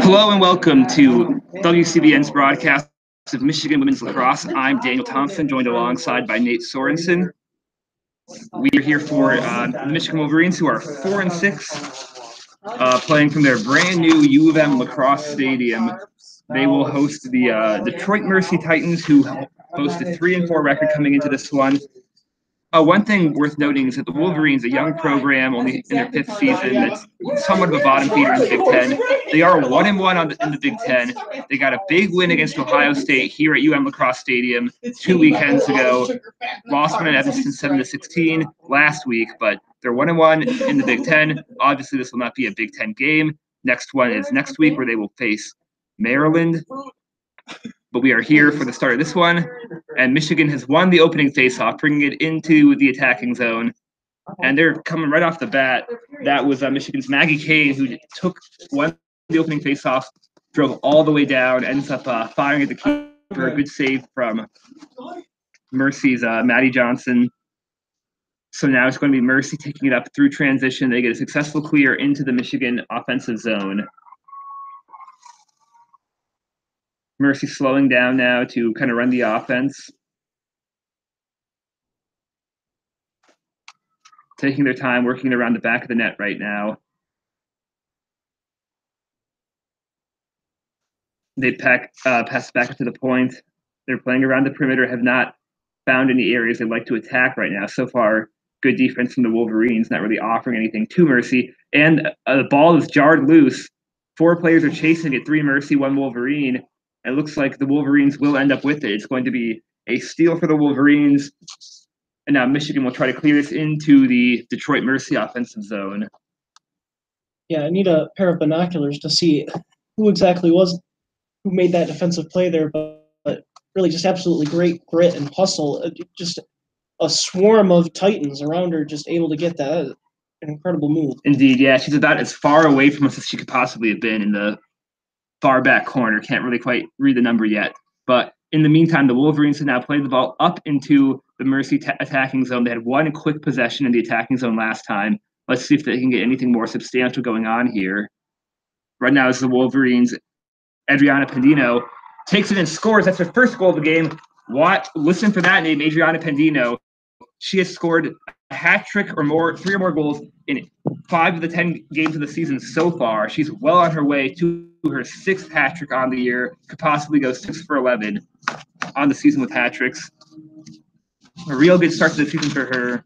Hello and welcome to WCBN's broadcast of Michigan Women's Lacrosse. I'm Daniel Thompson, joined alongside by Nate Sorensen. We are here for the Michigan Wolverines, who are 4-6, playing from their brand new UM Lacrosse Stadium. They will host the Detroit Mercy Titans, who boast a 3-4 record coming into this one. One thing worth noting is that the Wolverines, a young program, only in their 5th season, that's somewhat of a bottom feeder in the Big Ten. They are 1-1 in the Big Ten. They got a big win against Ohio State here at UM Lacrosse Stadium 2 weekends ago. Lost one in Evanston 7-16 last week, but they're 1-1 in the Big Ten. Obviously, this will not be a Big Ten game. Next one is next week, where they will face Maryland. But we are here for the start of this one, and Michigan has won the opening faceoff, bringing it into the attacking zone. And they're coming right off the bat. That was Michigan's Maggie Kane, who won the opening faceoff, drove all the way down, ends up firing at the keeper. A good save from Mercy's Maddie Johnson. So now it's going to be Mercy taking it up through transition. They get a successful clear into the Michigan offensive zone. Mercy slowing down now to kind of run the offense. Taking their time, working around the back of the net right now. They pass back up to the point. They're playing around the perimeter, have not found any areas they'd like to attack right now. So far, good defense from the Wolverines, not really offering anything to Mercy. And the ball is jarred loose. 4 players are chasing it, 3 Mercy, 1 Wolverine. It looks like the Wolverines will end up with it. It's going to be a steal for the Wolverines. And now Michigan will try to clear this into the Detroit Mercy offensive zone. Yeah, I need a pair of binoculars to see who exactly who made that defensive play there, but really just absolutely great grit and hustle. Just a swarm of Titans around her, just able to get that. An incredible move. Indeed, yeah. She's about as far away from us as she could possibly have been in the far back corner. Can't really quite read the number yet. But in the meantime, the Wolverines have now played the ball up into the Mercy attacking zone. They had 1 quick possession in the attacking zone last time. Let's see if they can get anything more substantial going on here. Right now is the Wolverines. Adriana Pendino takes it and scores. That's her first goal of the game. Listen for that name, Adriana Pendino. She has scored a hat trick or more, 3 or more goals in 5 of the 10 games of the season so far. She's well on her way to her 6th hat trick on the year. Could possibly go 6 for 11 on the season with hat tricks. A real good start to the season for her,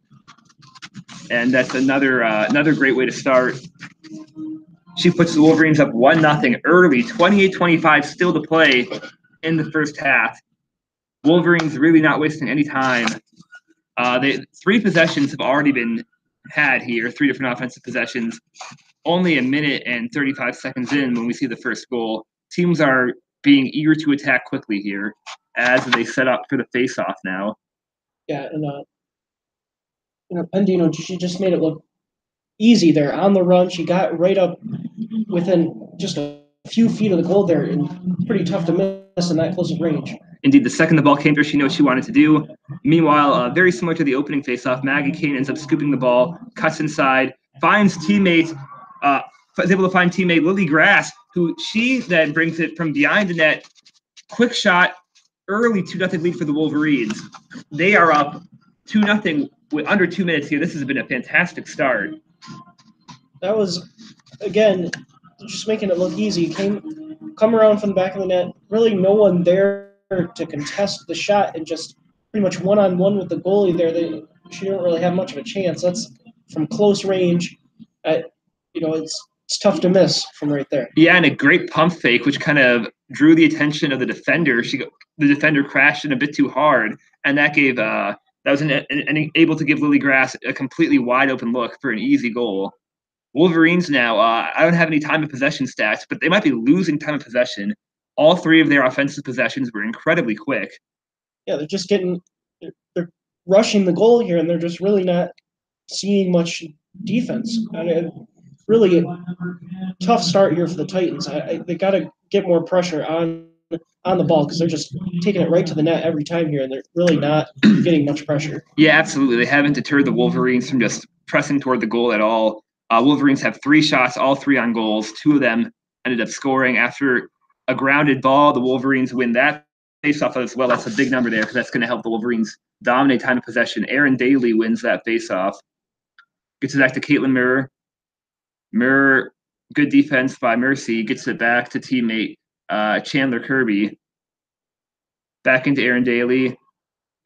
and that's another great way to start. She puts the Wolverines up 1-0 early, 28-25 still to play in the first half. Wolverines really not wasting any time. 3 possessions have already been had here, 3 different offensive possessions. Only a minute and 35 seconds in when we see the first goal. Teams are being eager to attack quickly here as they set up for the face-off now. Yeah, and Pendino, she just made it look easy there on the run. She got right up within just a few feet of the goal there, and pretty tough to miss in that close of range. Indeed, the second the ball came to her, she knew what she wanted to do. Meanwhile, very similar to the opening faceoff, Maggie Kane ends up scooping the ball, cuts inside, finds teammate, is able to find teammate Lily Grass, who she then brings it from behind the net. Quick shot, early 2-0 lead for the Wolverines. They are up 2-0 with under 2 minutes here. This has been a fantastic start. That was, again, just making it look easy. Come around from the back of the net. Really no one there to contest the shot, and just pretty much one-on-one with the goalie there. She didn't really have much of a chance. That's from close range. It's tough to miss from right there. Yeah, and a great pump fake, which kind of drew the attention of the defender. The defender crashed in a bit too hard, and that gave able to give Lily Grass a completely wide open look for an easy goal. Wolverines now, I don't have any time of possession stats, but they might be losing time of possession. All 3 of their offensive possessions were incredibly quick. Yeah, they're rushing the goal here, and they're just really not seeing much defense. Really tough start here for the Titans. They got to get more pressure on the ball, because they're just taking it right to the net every time here, and they're really not getting much pressure. Yeah, absolutely. They haven't deterred the Wolverines from just pressing toward the goal at all. Wolverines have 3 shots, all 3 on goals. 2 of them ended up scoring after a grounded ball. The Wolverines win that faceoff as well. That's a big number there because that's going to help the Wolverines dominate time of possession. Erin Daly wins that faceoff. Gets it back to Caitlin Murr. Murr, good defense by Mercy, gets it back to teammate Chandler Kirby. Back into Erin Daly.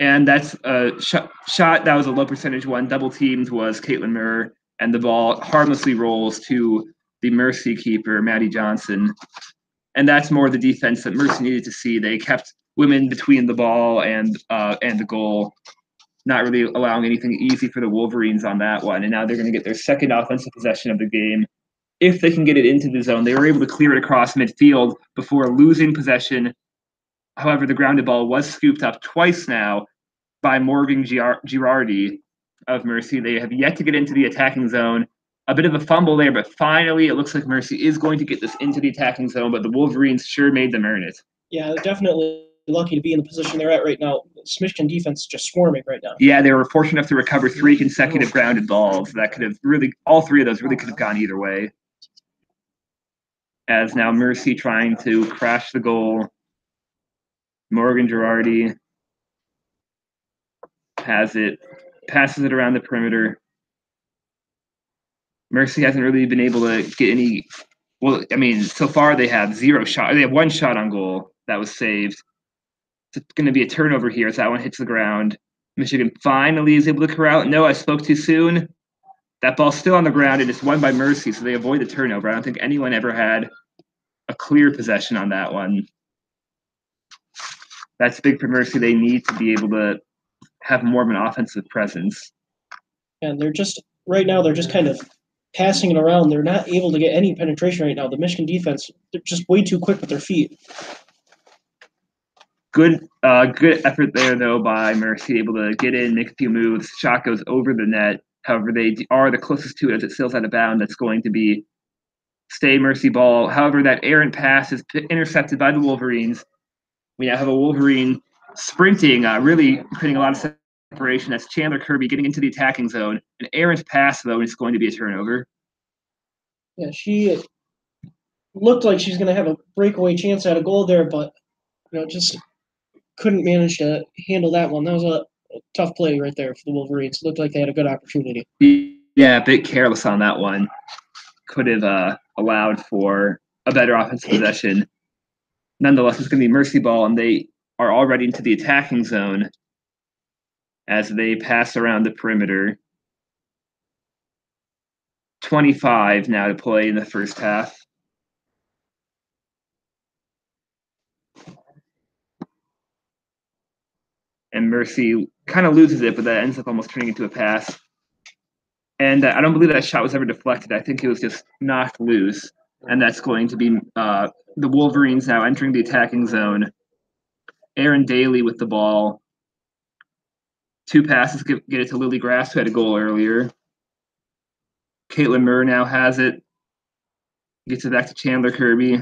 And that's a shot that was a low percentage one. Double teamed was Caitlin Murr, and the ball harmlessly rolls to the Mercy keeper, Maddie Johnson. And that's more the defense that Mercy needed to see. They kept women between the ball and the goal, not really allowing anything easy for the Wolverines on that one. And now they're going to get their second offensive possession of the game. If they can get it into the zone, they were able to clear it across midfield before losing possession. However, the grounded ball was scooped up twice now by Morgan Girardi of Mercy. They have yet to get into the attacking zone. A bit of a fumble there, but finally it looks like Mercy is going to get this into the attacking zone, but the Wolverines sure made them earn it. Yeah, definitely lucky to be in the position they're at right now. Michigan defense is just swarming right now. Yeah, they were fortunate enough to recover 3 consecutive grounded balls. That could have really, all 3 of those really could have gone either way. As now Mercy trying to crash the goal. Morgan Girardi has it, passes it around the perimeter. Mercy hasn't really been able to get any. Well, I mean, so far they have 0 shot. They have 1 shot on goal that was saved. It's going to be a turnover here as that one hits the ground. Michigan finally is able to corral it. No, I spoke too soon. That ball's still on the ground and it's won by Mercy, so they avoid the turnover. I don't think anyone ever had a clear possession on that one. That's big for Mercy. They need to be able to have more of an offensive presence. And they're just, right now, they're just kind of passing it around. They're not able to get any penetration right now. The Michigan defense, they're just way too quick with their feet. Good effort there, though, by Mercy, able to get in, make a few moves. Shot goes over the net. However, they are the closest to it as it sails out of bounds. That's going to be stay Mercy ball. However, that errant pass is intercepted by the Wolverines. We now have a Wolverine sprinting, really creating a lot of separation. That's Chandler Kirby getting into the attacking zone. An errant pass, though, is going to be a turnover. Yeah, she looked like she's going to have a breakaway chance at a goal there, but just couldn't manage to handle that one. That was a tough play right there for the Wolverines. Looked like they had a good opportunity. Yeah, a bit careless on that one. Could have allowed for a better offensive possession. Nonetheless, it's going to be Mercy ball, and they are already into the attacking zone as they pass around the perimeter. 25 now to play in the first half. And Mercy kind of loses it, but that ends up almost turning into a pass. And I don't believe that shot was ever deflected. I think it was just knocked loose. And that's going to be the Wolverines now entering the attacking zone. Erin Daly with the ball. 2 passes, get it to Lily Grass, who had a goal earlier. Caitlin Murr now has it. Gets it back to Chandler Kirby.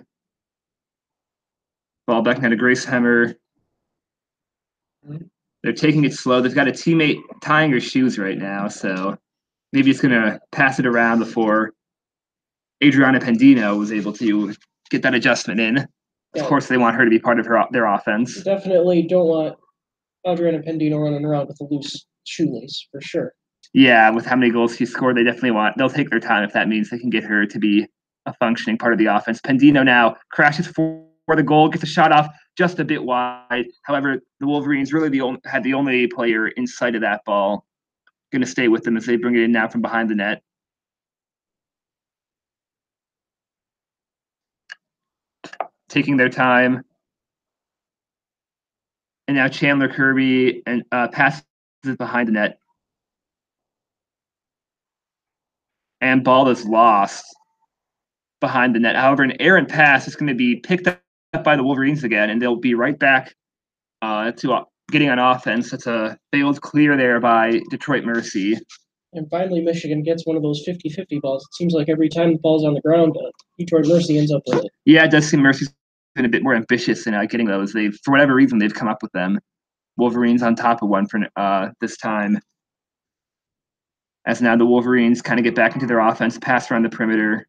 Ball back now to Grace Hemmer. They're taking it slow. They've got a teammate tying her shoes right now, so maybe it's going to pass it around before Adriana Pendino was able to get that adjustment in. Of course, they want her to be part of their offense. Definitely don't want Adriana Pendino running around with a loose shoelace, for sure. Yeah, with how many goals she scored, they'll take their time if that means they can get her to be a functioning part of the offense. Pendino now crashes for the goal, gets a shot off just a bit wide. However, the Wolverines really had the only player in sight of that ball. Going to stay with them as they bring it in now from behind the net. Taking their time. And now Chandler Kirby and passes behind the net. And ball is lost behind the net. However, an errant pass is going to be picked up by the Wolverines again, and they'll be right back to getting on offense. That's a failed clear there by Detroit Mercy. And finally, Michigan gets one of those 50-50 balls. It seems like every time the ball's on the ground, Detroit Mercy ends up with it. Yeah, it does seem Mercy's been a bit more ambitious in getting those. For whatever reason, they've come up with them. Wolverines on top of one for this time. As now the Wolverines kind of get back into their offense, pass around the perimeter.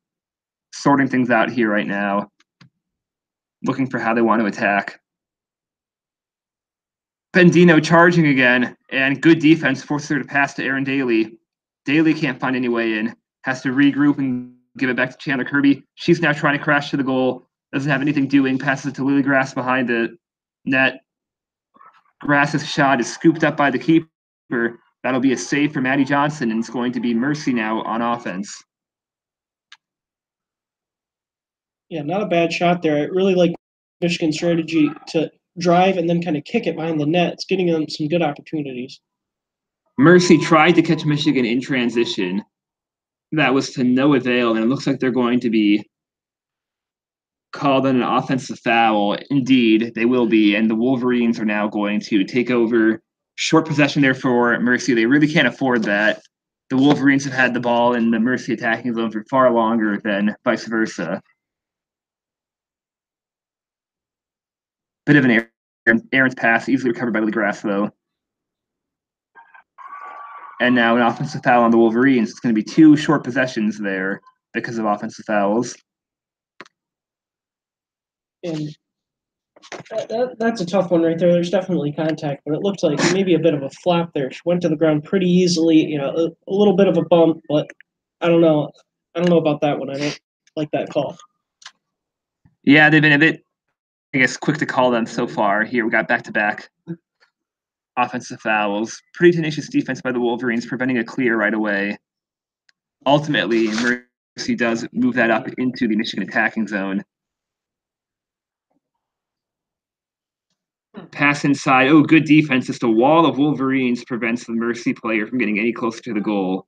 sorting things out here right now, looking for how they want to attack. Bendino charging again, and good defense forces her to pass to Erin Daly. Daly can't find any way in, has to regroup and give it back to Chandler Kirby. She's now trying to crash to the goal, doesn't have anything doing, passes it to Lily Grass behind the net. Grass's shot is scooped up by the keeper. That'll be a save for Maddie Johnson, and it's going to be Mercy now on offense. Yeah, not a bad shot there. I really like Michigan's strategy to drive and then kind of kick it behind the net. It's getting them some good opportunities. Mercy tried to catch Michigan in transition. That was to no avail, and it looks like they're going to be called on an offensive foul. Indeed, they will be, and the Wolverines are now going to take over. Short possession there for Mercy. They really can't afford that. The Wolverines have had the ball in the Mercy attacking zone for far longer than vice versa. Bit of an errant pass, easily recovered by LeGrasse, though. And now an offensive foul on the Wolverines. It's going to be 2 short possessions there because of offensive fouls. And that's a tough one right there. There's definitely contact, but it looked like maybe a bit of a flop there. She went to the ground pretty easily, a little bit of a bump, but I don't know. I don't know about that one. I don't like that call. Yeah, they've been a bit, I guess, quick to call them so far. Here we got back-to-back offensive fouls. Pretty tenacious defense by the Wolverines, preventing a clear right away. Ultimately, Mercy does move that up into the Michigan attacking zone. Pass inside. Oh, good defense. Just a wall of Wolverines prevents the Mercy player from getting any closer to the goal.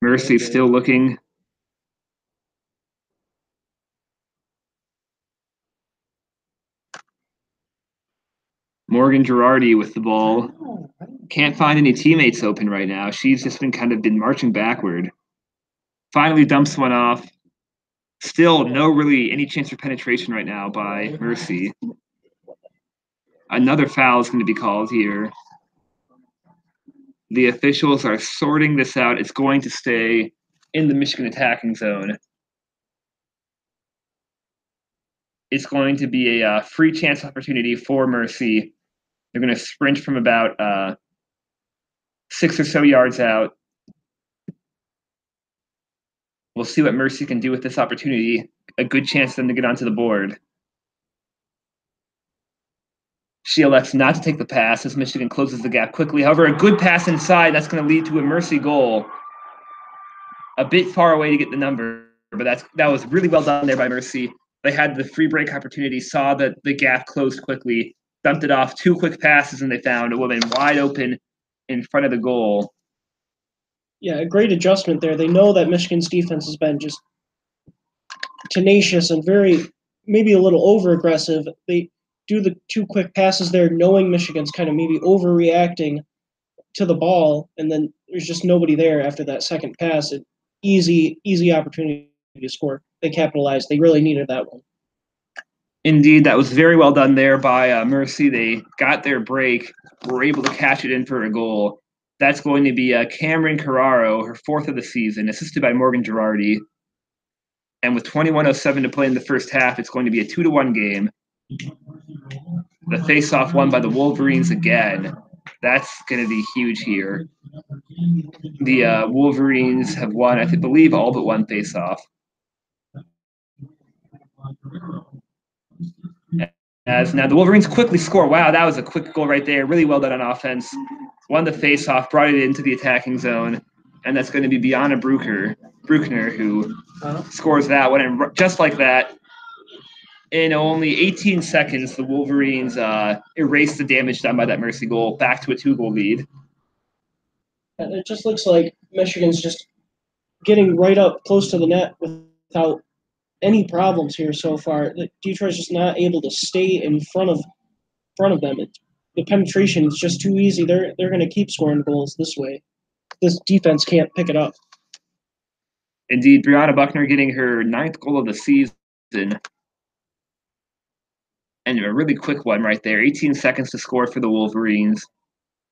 Mercy still looking. Morgan Girardi with the ball. Can't find any teammates open right now. She's just been marching backward. Finally dumps one off. Still no really any chance for penetration right now by Mercy. Another foul is going to be called here. The officials are sorting this out. It's going to stay in the Michigan attacking zone. It's going to be a free chance opportunity for Mercy. They're going to sprint from about 6 or so yards out. We'll see what Mercy can do with this opportunity. A good chance for them to get onto the board. She elects not to take the pass as Michigan closes the gap quickly. However, a good pass inside, that's going to lead to a Mercy goal. A bit far away to get the number, but that was really well done there by Mercy. They had the free break opportunity, saw that the gap closed quickly, dumped it off, 2 quick passes, and they found a woman wide open in front of the goal. Yeah, a great adjustment there. They know that Michigan's defense has been just tenacious and maybe a little over-aggressive. They do the 2 quick passes there, knowing Michigan's kind of maybe overreacting to the ball, and then there's just nobody there after that second pass. Easy opportunity to score. They capitalized. They really needed that one. Indeed, that was very well done there by Mercy. They got their break, were able to catch it in for a goal. That's going to be Cameron Carraro, her 4th of the season, assisted by Morgan Girardi. And with 21:07 to play in the first half, it's going to be a 2-1 game. The face-off won by the Wolverines again. That's going to be huge here. The Wolverines have won, I believe, all but one face-off. As now the Wolverines quickly score. Wow, that was a quick goal right there. Really well done on offense. Won the face-off, brought it into the attacking zone, and that's going to be Bianna Bruckner who scores that one. And just like that, in only 18 seconds, the Wolverines erased the damage done by that Mercy goal, back to a 2-goal lead. And it just looks like Michigan's just getting right up close to the net without any problems here so far. Detroit's just not able to stay in front of them. The penetration is just too easy. They're going to keep scoring goals this way. This defense can't pick it up. Indeed, Brianna Buckner getting her 9th goal of the season. And a really quick one right there. 18 seconds to score for the Wolverines.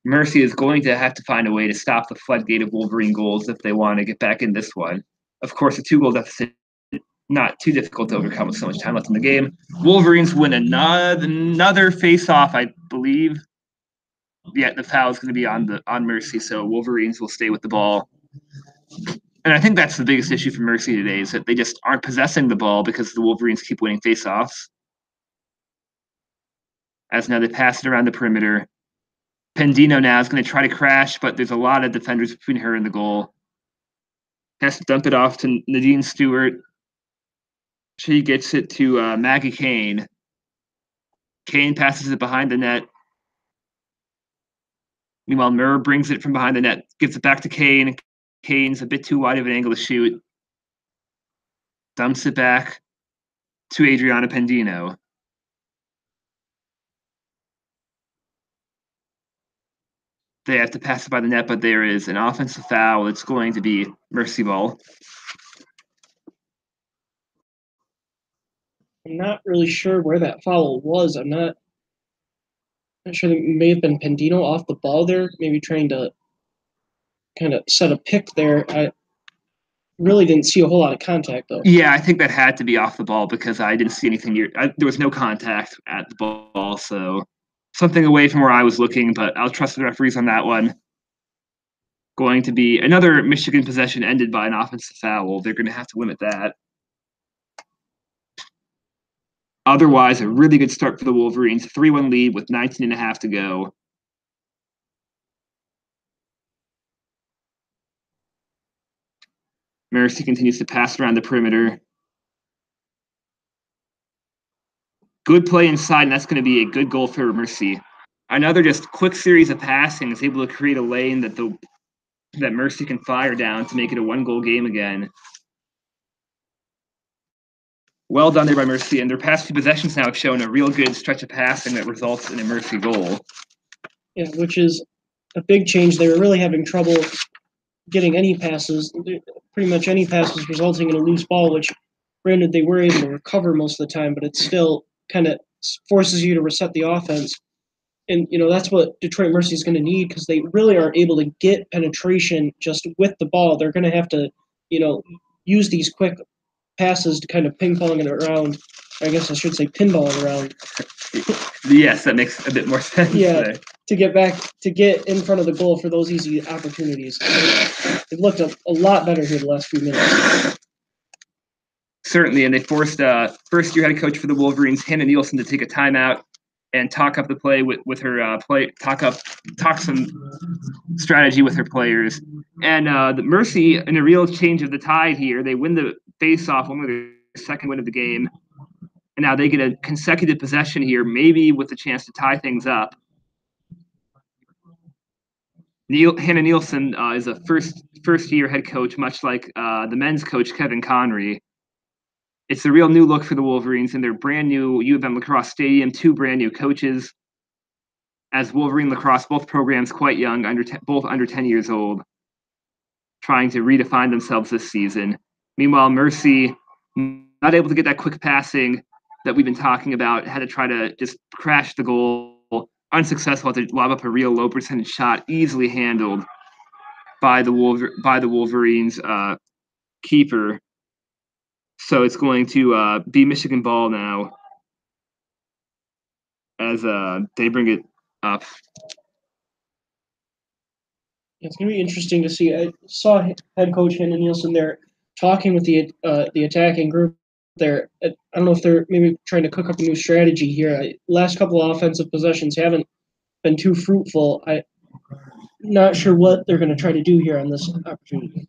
Mercy is going to have to find a way to stop the floodgate of Wolverine goals if they want to get back in this one. Of course, a 2-goal deficit not too difficult to overcome with so much time left in the game. Wolverines win another face-off, I believe. Yeah, the foul is going to be on Mercy, so Wolverines will stay with the ball. And I think that's the biggest issue for Mercy today is that they just aren't possessing the ball because the Wolverines keep winning face-offs. As now they pass it around the perimeter. Pendino now is going to try to crash, but there's a lot of defenders between her and the goal. Has to dump it off to Nadine Stewart. She gets it to Maggie Kane. Kane passes it behind the net. Meanwhile, Murr brings it from behind the net, gives it back to Kane. Kane's a bit too wide of an angle to shoot. Dumps it back to Adriana Pendino. They have to pass it by the net, but there is an offensive foul. It's going to be Mercy ball. I'm not really sure where that foul was. I'm not sure. That may have been Pendino off the ball there, maybe trying to kind of set a pick there. I really didn't see a whole lot of contact, though. Yeah, I think that had to be off the ball because I didn't see anything near. There was no contact at the ball, so something away from where I was looking, but I'll trust the referees on that one. Going to be another Michigan possession ended by an offensive foul. They're going to have to limit that. Otherwise, a really good start for the Wolverines. 3-1 lead with 19.5 to go. Mercy continues to pass around the perimeter. Good play inside, and that's going to be a good goal for Mercy. Another just quick series of passing is able to create a lane that Mercy can fire down to make it a 1-goal game again. Well done there by Mercy, and their past 2 possessions now have shown a real good stretch of passing that results in a Mercy goal. Yeah, which is a big change. They were really having trouble getting any passes, pretty much any passes resulting in a loose ball, which granted they were able to recover most of the time, but it still kind of forces you to reset the offense. And, that's what Detroit Mercy is going to need because they really aren't able to get penetration just with the ball. They're going to have to, use these quick passes to kind of ping-pong it around. I guess I should say pinballing around. Yes, that makes a bit more sense. Yeah, there. to get in front of the goal for those easy opportunities. They've looked a lot better here the last few minutes. Certainly, and they forced first-year head coach for the Wolverines, Hannah Nielsen, to take a timeout and talk up the play with her talk some strategy with her players. And the Mercy, in a real change of the tide here, they win the face-off, one with their second win of the game. And now they get a consecutive possession here, maybe with a chance to tie things up. Hannah Nielsen is a first-year head coach, much like the men's coach, Kevin Conry. It's a real new look for the Wolverines in their brand new UM Lacrosse Stadium, 2 brand new coaches. As Wolverine Lacrosse, both programs quite young, both under 10 years old, trying to redefine themselves this season. Meanwhile, Mercy, not able to get that quick passing that we've been talking about, had to try to just crash the goal. Unsuccessful to lob up a real low percentage shot, easily handled by the Wolverines keeper. So it's going to be Michigan ball now as they bring it up. It's going to be interesting to see. I saw head coach Hannah Nielsen there talking with the attacking group there. I don't know if they're maybe trying to cook up a new strategy here. Last couple of offensive possessions haven't been too fruitful. I'm not sure what they're going to try to do here on this opportunity.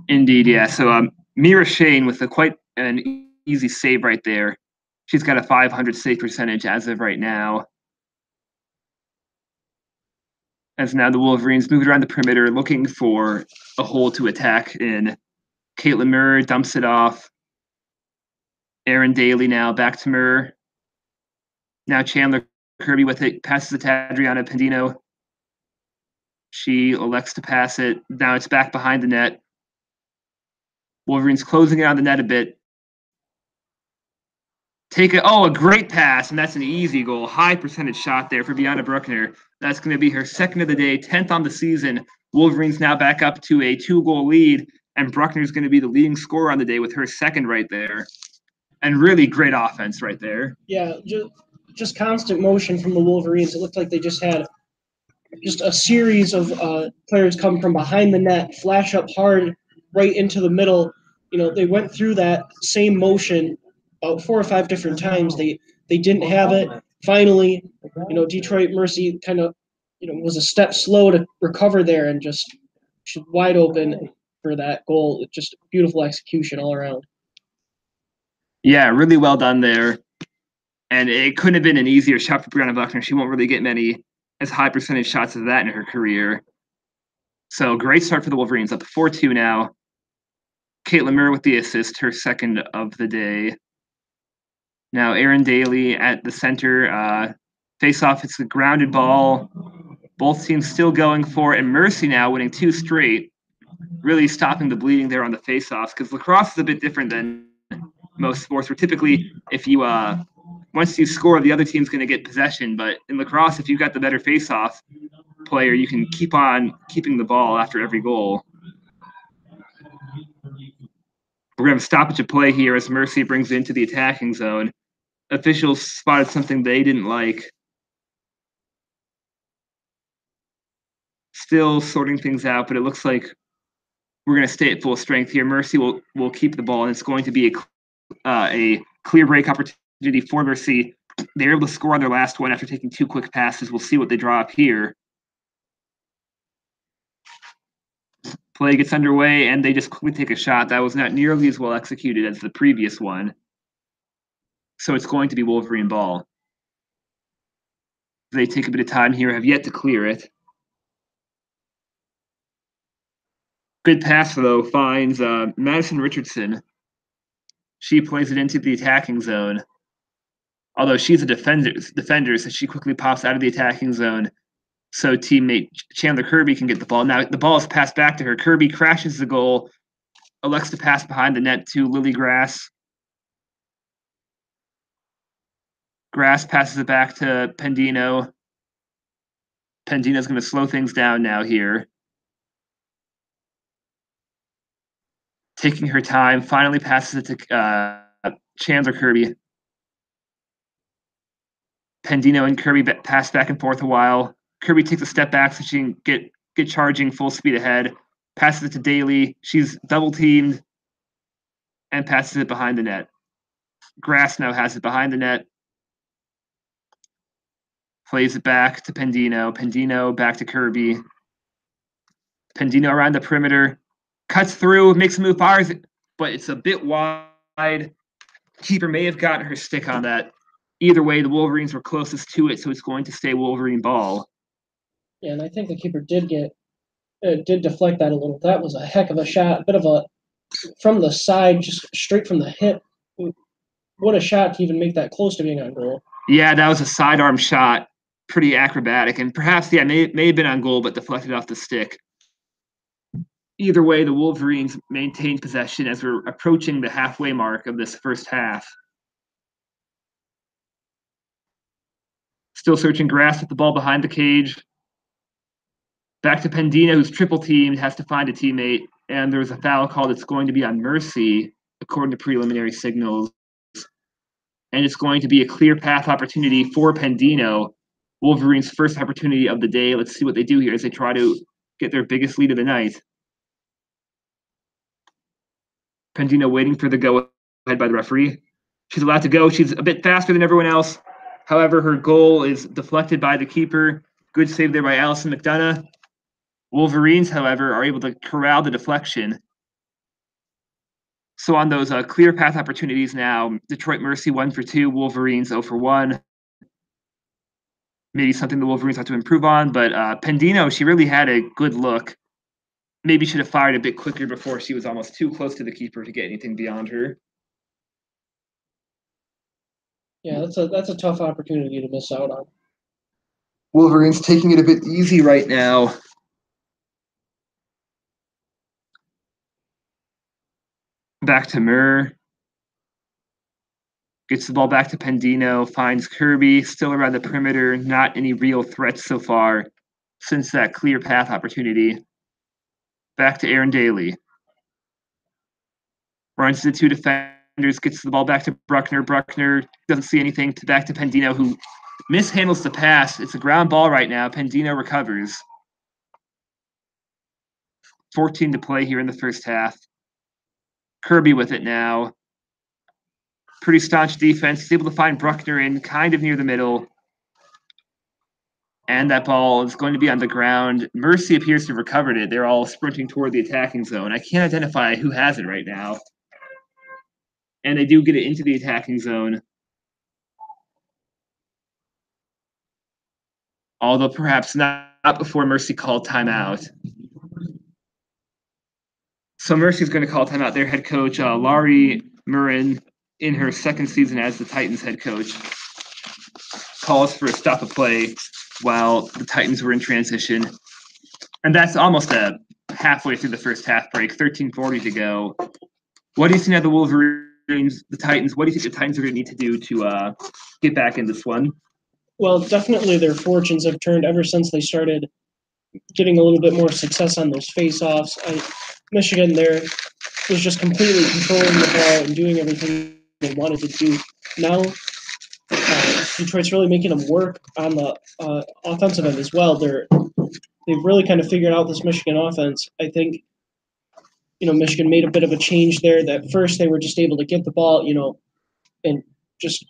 Indeed, yeah. So Mira Shane with quite an easy save right there. She's got a 500 save percentage as of right now. As now the Wolverines move around the perimeter looking for a hole to attack in. Caitlin Murr dumps it off. Aaron Daly now back to Murr. Now Chandler Kirby with it, passes it to Adriana Pendino. She elects to pass it. Now it's back behind the net. Wolverines closing it on the net a bit. a great pass, and that's an easy goal. High percentage shot there for Brianna Bruckner. That's going to be her second of the day, 10th on the season. Wolverines now back up to a 2-goal lead, and Bruckner's going to be the leading scorer on the day with her second right there. And really great offense right there. Yeah, just constant motion from the Wolverines. It looked like they just had just a series of players come from behind the net, flash up hard right into the middle. They went through that same motion about 4 or 5 different times. They didn't have it. Finally, Detroit Mercy kind of was a step slow to recover there and just wide open for that goal. Just beautiful execution all around. Yeah, really well done there. And it couldn't have been an easier shot for Brianna Buckner. She won't really get many as high percentage shots as that in her career. So great start for the Wolverines, up 4-2 now. Caitlin Murr with the assist, her second of the day. Now Erin Daly at the center. Face-off, it's a grounded ball. Both teams still going for it, and Mercy now winning 2 straight, really stopping the bleeding there on the face-offs, because lacrosse is a bit different than most sports, where typically if you once you score, the other team's going to get possession. But in lacrosse, if you've got the better face-off player, you can keep on keeping the ball after every goal. We're going to have a stoppage of play here as Mercy brings it into the attacking zone. Officials spotted something they didn't like. Still sorting things out, but it looks like we're going to stay at full strength here. Mercy will keep the ball, and it's going to be a clear break opportunity for Mercy. They're able to score on their last one after taking 2 quick passes. We'll see what they draw up here. Play gets underway, and they just quickly take a shot. That was not nearly as well executed as the previous one. So it's going to be Wolverine ball. They take a bit of time here, have yet to clear it. Good pass, though, finds Madison Richardson. She plays it into the attacking zone. Although she's a defender, so she quickly pops out of the attacking zone so teammate Chandler Kirby can get the ball. Now the ball is passed back to her. Kirby crashes the goal, elects to pass behind the net to Lily Grass. Grass passes it back to Pendino. Pendino's going to slow things down now here. Taking her time, finally passes it to Chandler Kirby. Pendino and Kirby pass back and forth a while. Kirby takes a step back so she can get charging full speed ahead. Passes it to Daly. She's double teamed and passes it behind the net. Grass now has it behind the net. Plays it back to Pendino. Pendino back to Kirby. Pendino around the perimeter. Cuts through, makes a move, fires it, but it's a bit wide. Keeper may have gotten her stick on that. Either way, the Wolverines were closest to it, so it's going to stay Wolverine ball. Yeah, and I think the keeper did deflect that a little. That was a heck of a shot, a bit of a from the side, just straight from the hip. What a shot to even make that close to being on goal. Yeah, that was a sidearm shot, pretty acrobatic, and perhaps may have been on goal, but deflected off the stick. Either way, the Wolverines maintained possession as we're approaching the halfway mark of this first half. Still searching Grass with the ball behind the cage. Back to Pendino, who's triple teamed, has to find a teammate, and there's a foul call that's going to be on Mercy, according to preliminary signals. And it's going to be a clear path opportunity for Pendino, Wolverines' first opportunity of the day. Let's see what they do here as they try to get their biggest lead of the night. Pendino waiting for the go-ahead by the referee. She's allowed to go. She's a bit faster than everyone else. However, her goal is deflected by the keeper. Good save there by Allison McDonough. Wolverines, however, are able to corral the deflection. So on those clear path opportunities now, Detroit Mercy 1 for 2, Wolverines 0 for 1. Maybe something the Wolverines have to improve on, but Pendino, she really had a good look. Maybe should have fired a bit quicker before she was almost too close to the keeper to get anything beyond her. Yeah, that's a tough opportunity to miss out on. Wolverines taking it a bit easy right now. Back to Murr. Gets the ball back to Pendino, finds Kirby, still around the perimeter, not any real threats so far since that clear path opportunity. Back to Aaron Daly. Runs to 2 defenders, gets the ball back to Bruckner. Bruckner doesn't see anything, back to Pendino, who mishandles the pass. It's a ground ball right now. Pendino recovers. 14 to play here in the first half. Kirby with it now. Pretty staunch defense. He's able to find Bruckner in kind of near the middle. And that ball is going to be on the ground. Mercy appears to have recovered it. They're all sprinting toward the attacking zone. I can't identify who has it right now. And they do get it into the attacking zone. Although perhaps not before Mercy called timeout. So Mercy's going to call timeout. Their head coach, Laurie Murrin, in her second season as the Titans head coach, calls for a stop of play while the Titans were in transition. And that's almost halfway through the first half break, 13:40 to go. What do you see now the Wolverines, the Titans? What do you think the Titans are going to need to do to get back in this one? Well, definitely their fortunes have turned ever since they started getting a little bit more success on those face-offs. Michigan there was just completely controlling the ball and doing everything they wanted to do. Now, Detroit's really making them work on the offensive end as well. They've really kind of figured out this Michigan offense. I think, Michigan made a bit of a change there. That first they were just able to get the ball, and just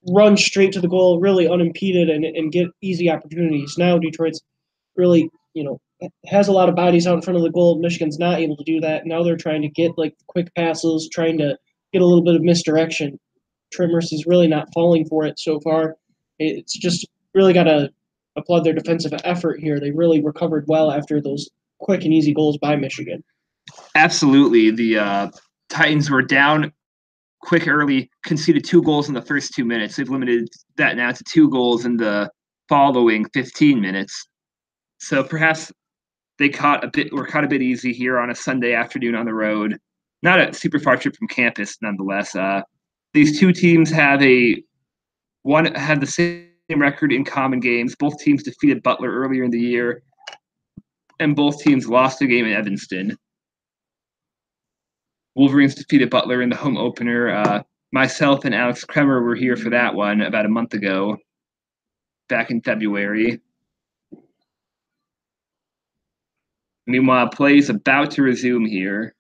run straight to the goal, really unimpeded, and get easy opportunities. Now Detroit's really, has a lot of bodies out in front of the goal. Michigan's not able to do that. Now they're trying to get quick passes, trying to get a little bit of misdirection. Trimmers is really not falling for it so far. It's just really got to applaud their defensive effort here. They really recovered well after those quick and easy goals by Michigan. Absolutely. The Titans were down quick early, conceded 2 goals in the first 2 minutes. They've limited that now to 2 goals in the following 15 minutes. So perhaps they were caught a bit easy here on a Sunday afternoon on the road. Not a super far trip from campus, nonetheless. These two teams have the same record in common games. Both teams defeated Butler earlier in the year, and both teams lost a game in Evanston. Wolverines defeated Butler in the home opener. Myself and Alex Kremer were here for that one about a month ago, back in February. Meanwhile, play is about to resume here.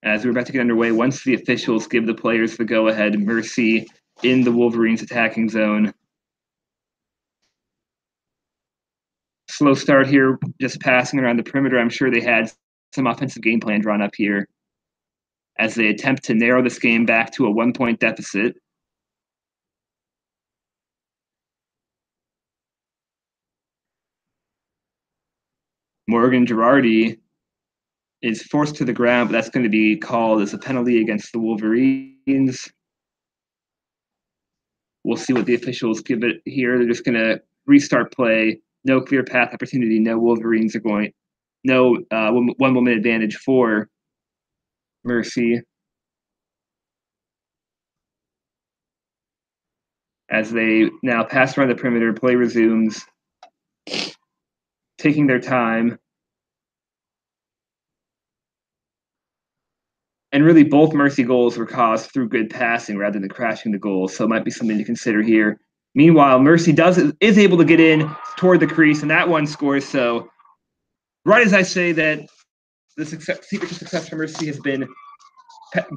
As we're about to get underway, once the officials give the players the go-ahead, Mercy in the Wolverines attacking zone. Slow start here, just passing around the perimeter. I'm sure they had some offensive game plan drawn up here as they attempt to narrow this game back to a 1-point deficit. Morgan Girardi is forced to the ground, but that's going to be called as a penalty against the Wolverines. We'll see what the officials give it here. They're just going to restart play. No clear path opportunity. No Wolverines are going. No 1-woman advantage for Mercy. As they now pass around the perimeter, play resumes. Taking their time. And really, both Mercy goals were caused through good passing rather than crashing the goal, so it might be something to consider here. Meanwhile, Mercy is able to get in toward the crease, and that one scores. So, right as I say that the secret to success for Mercy has been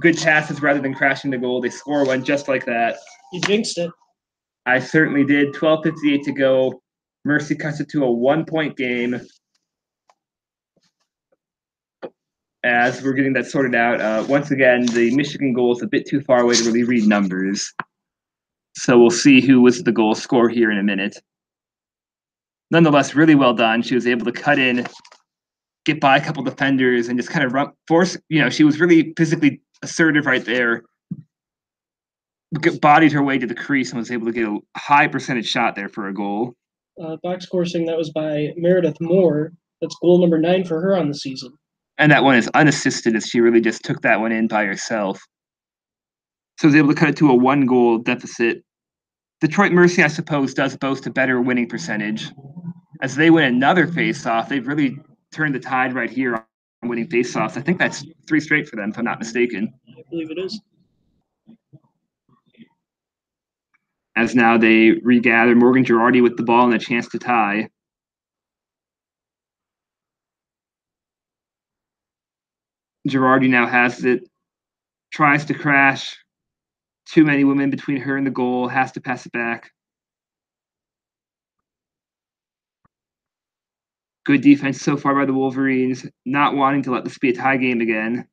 good passes rather than crashing the goal, they score one just like that. You jinxed it. I certainly did. 12:58 to go. Mercy cuts it to a 1-point game. As we're getting that sorted out, once again, the Michigan goal is a bit too far away to really read numbers. So we'll see who was the goal scorer here in a minute. Nonetheless, really well done. She was able to cut in, get by a couple defenders, and just kind of force, she was really physically assertive right there. Bodied her way to the crease and was able to get a high percentage shot there for a goal. Box scoring, that was by Meredith Moore. That's goal number 9 for her on the season. And that one is unassisted as she really just took that one in by herself. So was able to cut it to a 1-goal deficit. Detroit Mercy, I suppose, does boast a better winning percentage. As they win another face-off, they've really turned the tide right here on winning face-offs. I think that's 3 straight for them, if I'm not mistaken. I believe it is. As now they regather, Morgan Girardi with the ball and a chance to tie. Girardi now has it, tries to crash. Too many women between her and the goal, has to pass it back. Good defense so far by the Wolverines, not wanting to let this be a tie game again.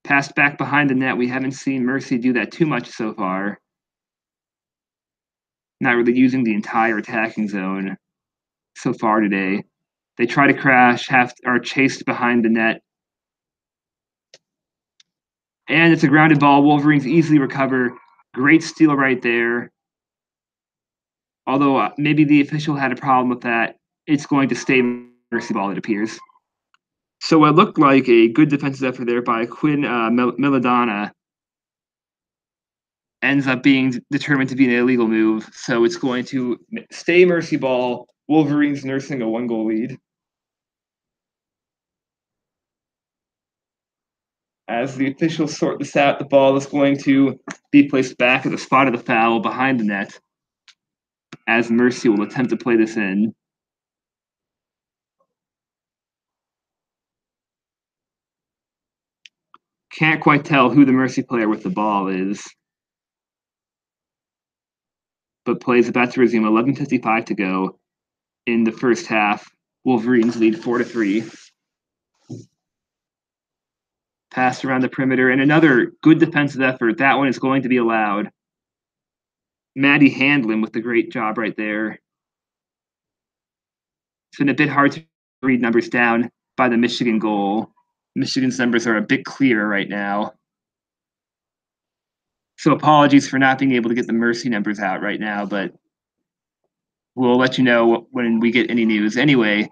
Passed back behind the net. We haven't seen Mercy do that too much so far. Not really using the entire attacking zone so far today. They try to crash, are chased behind the net. And it's a grounded ball. Wolverines easily recover. Great steal right there. Although maybe the official had a problem with that. It's going to stay Mercy ball, it appears. So what looked like a good defensive effort there by Quinn Milladonna ends up being determined to be an illegal move. So it's going to stay Mercy ball. Wolverines nursing a 1-goal lead. As the officials sort this out, the ball is going to be placed back at the spot of the foul behind the net, as Mercy will attempt to play this in. Can't quite tell who the Mercy player with the ball is, but plays about to resume. 11:55 to go in the first half. Wolverines lead 4-3. Pass around the perimeter, and another good defensive effort. That one is going to be allowed. Maddie Handlin with the great job right there. It's been a bit hard to read numbers down by the Michigan goal. Michigan's numbers are a bit clearer right now. So apologies for not being able to get the Mercy numbers out right now, but we'll let you know when we get any news. Anyway,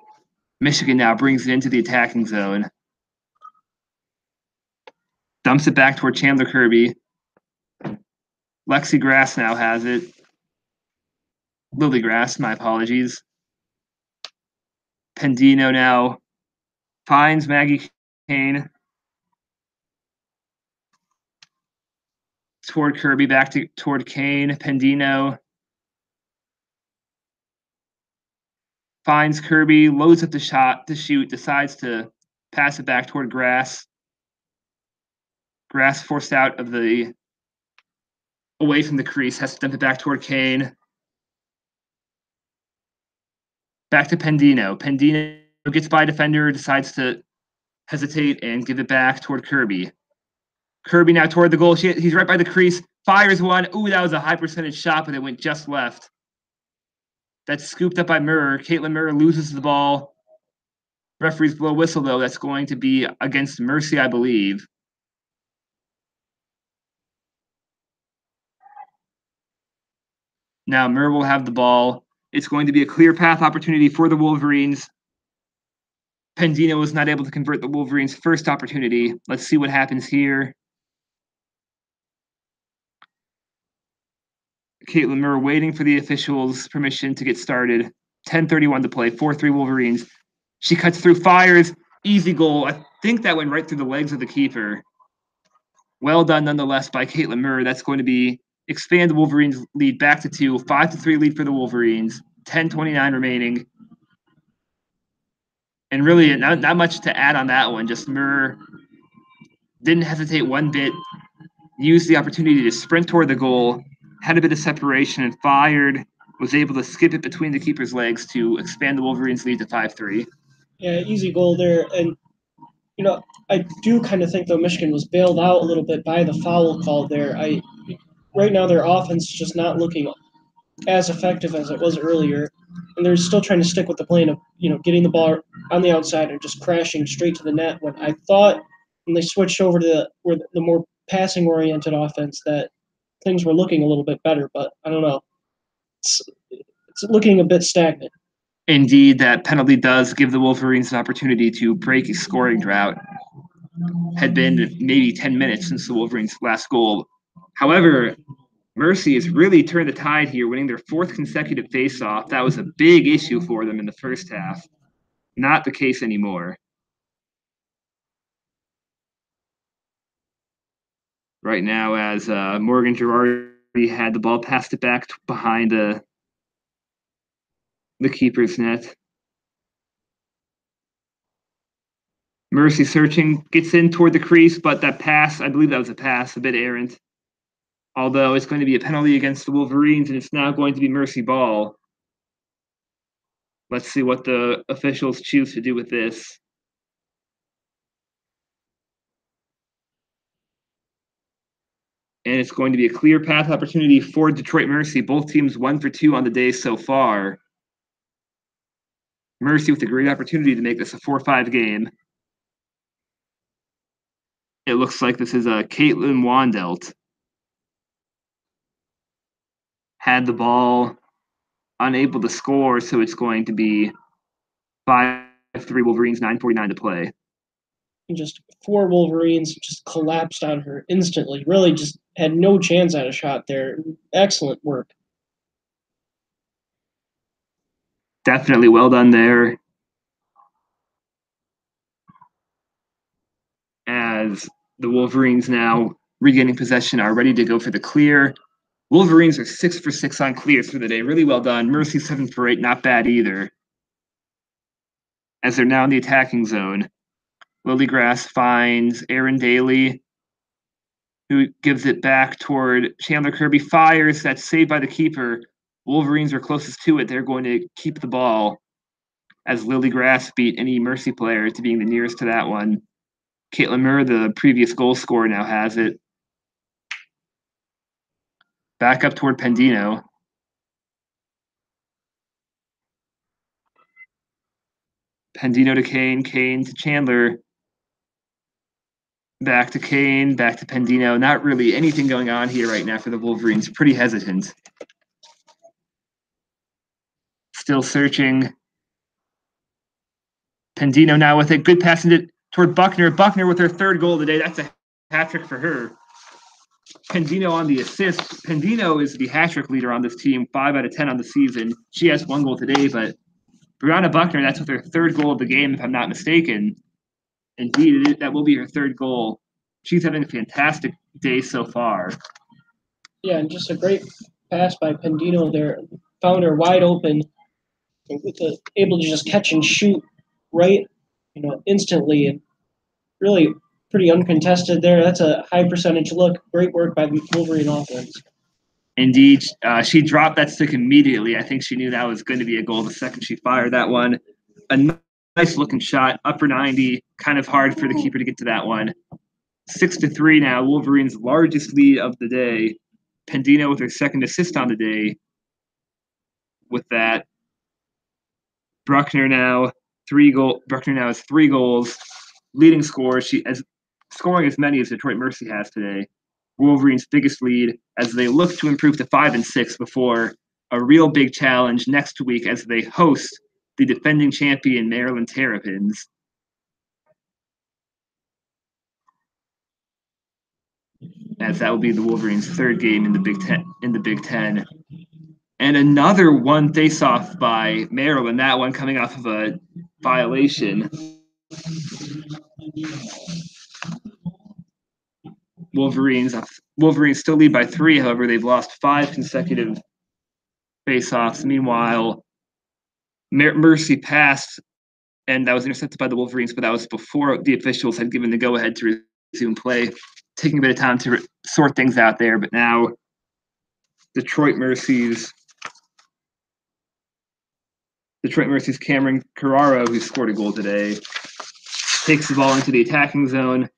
Michigan now brings it into the attacking zone. Dumps it back toward Chandler Kirby. Lexi Grass now has it. Lily Grass, my apologies. Pendino now finds Maggie Kane. Toward Kirby, toward Kane. Pendino finds Kirby, loads up the shot to shoot, decides to pass it back toward Grass. Grass forced out of away from the crease, has to dump it back toward Kane. Back to Pendino. Pendino gets by a defender, decides to hesitate and give it back toward Kirby. Kirby now toward the goal. He's right by the crease. Fires one. Ooh, that was a high percentage shot, but it went just left. That's scooped up by Murr. Caitlin Murr loses the ball. Referees blow whistle, though. That's going to be against Mercy, I believe. Now Murr will have the ball. It's going to be a clear path opportunity for the Wolverines. Pendino was not able to convert the Wolverines' first opportunity. Let's see what happens here. Caitlin Murr waiting for the officials' permission to get started. 10:31 to play. 4-3 Wolverines. She cuts through, fires. Easy goal. I think that went right through the legs of the keeper. Well done nonetheless by Caitlin Murr. That's going to expand the Wolverines' lead back to 2. 5-3 lead for the Wolverines. 10:29 remaining. And really not much to add on that one. Just Murr didn't hesitate one bit. Used the opportunity to sprint toward the goal. Had a bit of separation and fired. Was able to skip it between the keeper's legs to expand the Wolverines' lead to 5-3. Yeah, easy goal there. And, I do kind of think, though, Michigan was bailed out a little bit by the foul call there. Right now, their offense is just not looking as effective as it was earlier. And they're still trying to stick with the plan of, getting the ball on the outside and just crashing straight to the net. When I thought when they switched over to the more passing-oriented offense that things were looking a little bit better. But I don't know. It's looking a bit stagnant. Indeed, that penalty does give the Wolverines an opportunity to break a scoring drought. Had been maybe 10 minutes since the Wolverines' last goal. However, Mercy has really turned the tide here, winning their fourth consecutive faceoff. That was a big issue for them in the first half. Not the case anymore. Right now, as Morgan Girardi had the ball, passed it back behind the keeper's net. Mercy searching, gets in toward the crease, but that pass, I believe that was a pass, a bit errant. Although it's going to be a penalty against the Wolverines, and it's now going to be Mercy ball. Let's see what the officials choose to do with this. And it's going to be a clear path opportunity for Detroit Mercy. Both teams 1 for 2 on the day so far. Mercy with a great opportunity to make this a 4-5 game. It looks like this is a Caitlin Wandelt. Had the ball, unable to score, so it's going to be 5-3 Wolverines, 9:49 to play. And just 4 Wolverines just collapsed on her instantly. Really just had no chance at a shot there. Excellent work. Definitely well done there. As the Wolverines now regaining possession are ready to go for the clear. Wolverines are 6 for 6 on clears for the day. Really well done. Mercy 7 for 8, not bad either. As they're now in the attacking zone. Lillygrass finds Aaron Daly, who gives it back toward Chandler Kirby. Fires, that's saved by the keeper. Wolverines are closest to it. They're going to keep the ball as Lillygrass beat any Mercy player to being the nearest to that one. Caitlin Murr, the previous goal scorer, now has it. Back up toward Pendino. Pendino to Kane, Kane to Chandler. Back to Kane, back to Pendino. Not really anything going on here right now for the Wolverines. Pretty hesitant. Still searching. Pendino now with a good pass toward Buckner. Buckner with her 3rd goal of the day. That's a hat trick for her. Pendino on the assist. Pendino is the hat trick leader on this team, 5 out of 10 on the season. She has 1 goal today, but Brianna Buckner, that's with her 3rd goal of the game, if I'm not mistaken. Indeed, that will be her 3rd goal. She's having a fantastic day so far. Yeah, and just a great pass by Pendino there. Found her wide open. Able to just catch and shoot right, instantly, and really pretty uncontested there. That's a high percentage look. Great work by the Wolverine offense. Indeed, she dropped that stick immediately. I think she knew that was going to be a goal the second she fired that one. A nice looking shot, upper 90. Kind of hard for the keeper to get to that one. 6-3 now. Wolverines' largest lead of the day. Pendino with her 2nd assist on the day. With that, Bruckner now has 3 goals, leading scorer. She is scoring as many as Detroit Mercy has today. Wolverines' biggest lead as they look to improve to 5-6 before a real big challenge next week as they host the defending champion Maryland Terrapins. As that will be the Wolverines' 3rd game in the Big Ten. And another one face-off by Maryland, that one coming off of a violation. Wolverines still lead by 3, however, they've lost 5 consecutive face-offs. Meanwhile, Mercy passed, and that was intercepted by the Wolverines, but that was before the officials had given the go-ahead to resume play, taking a bit of time to sort things out there. But now Detroit Mercy's Cameron Carraro, who scored a goal today, takes the ball into the attacking zone,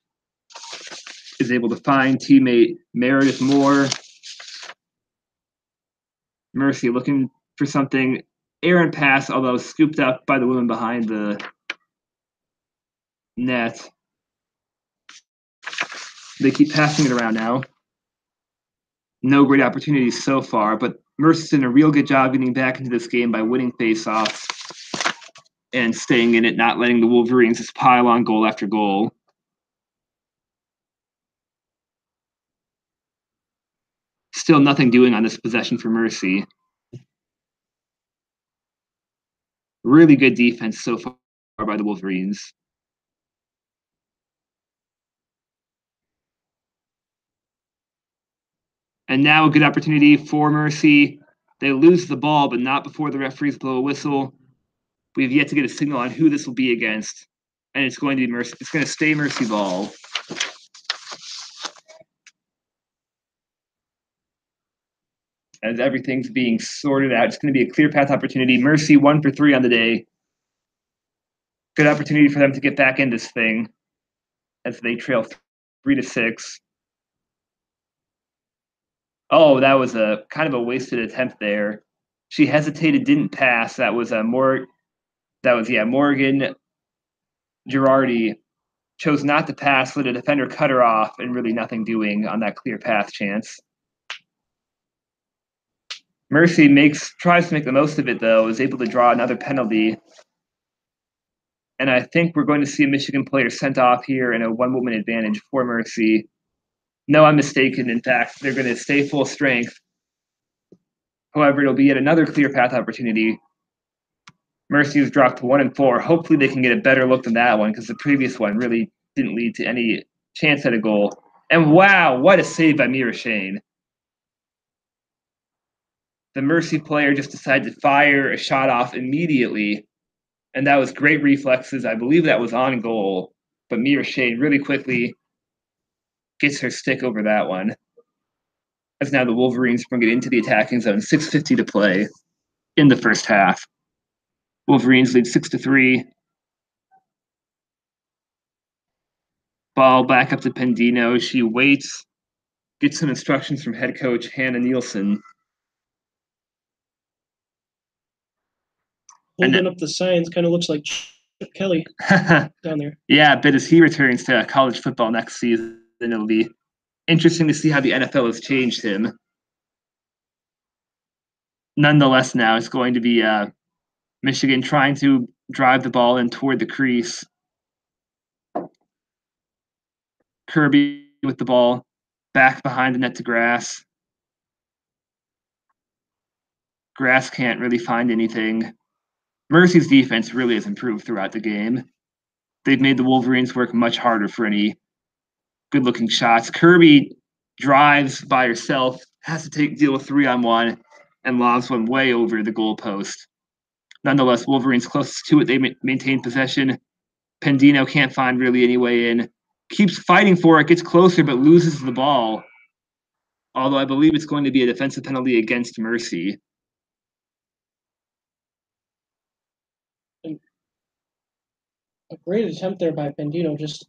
is able to find teammate Meredith Moore. Mercy looking for something. Errant pass, although scooped up by the woman behind the net. They keep passing it around now. No great opportunities so far, but Mercy's done a real good job getting back into this game by winning face-offs. and staying in it, not letting the Wolverines just pile on goal after goal. Still nothing doing on this possession for Mercy. Really good defense so far by the Wolverines. And now a good opportunity for Mercy. They lose the ball, but not before the referees blow a whistle. We've yet to get a signal on who this will be against. And it's going to be Mercy. It's going to stay Mercy ball. As everything's being sorted out, it's going to be a clear path opportunity. Mercy 1 for 3 on the day. Good opportunity for them to get back in this thing as they trail 3-6. Oh, that was a kind of a wasted attempt there. She hesitated, didn't pass. That was Morgan Girardi chose not to pass, let a defender cut her off, and really nothing doing on that clear path chance. Mercy tries to make the most of it, though, is able to draw another penalty. And I think we're going to see a Michigan player sent off here in a one-woman advantage for Mercy. No, I'm mistaken. In fact, they're going to stay full strength. However, it'll be yet another clear path opportunity. Mercy has dropped to 1-4. Hopefully they can get a better look than that one because the previous one really didn't lead to any chance at a goal. And wow, what a save by Mira Shane. The Mercy player just decided to fire a shot off immediately, and that was great reflexes. I believe that was on goal, but Mira Shane really quickly gets her stick over that one. As now the Wolverines bring it into the attacking zone, 6:50 to play in the first half. Wolverines lead 6-3. Ball back up to Pendino. She waits, gets some instructions from head coach Hannah Nielsen. Holding up the signs, kind of looks like Chip Kelly down there. Yeah, but as he returns to college football next season, it'll be interesting to see how the NFL has changed him. Nonetheless, now it's going to be Michigan trying to drive the ball in toward the crease. Kirby with the ball back behind the net to Grass. Grass can't really find anything. Mercy's defense really has improved throughout the game. They've made the Wolverines work much harder for any good-looking shots. Kirby drives by herself, has to deal with 3-on-1, and lobs one way over the goalpost. Nonetheless, Wolverines closest to it. They maintain possession. Pendino can't find really any way in. Keeps fighting for it, gets closer, but loses the ball. Although I believe it's going to be a defensive penalty against Mercy. A great attempt there by Pendino, just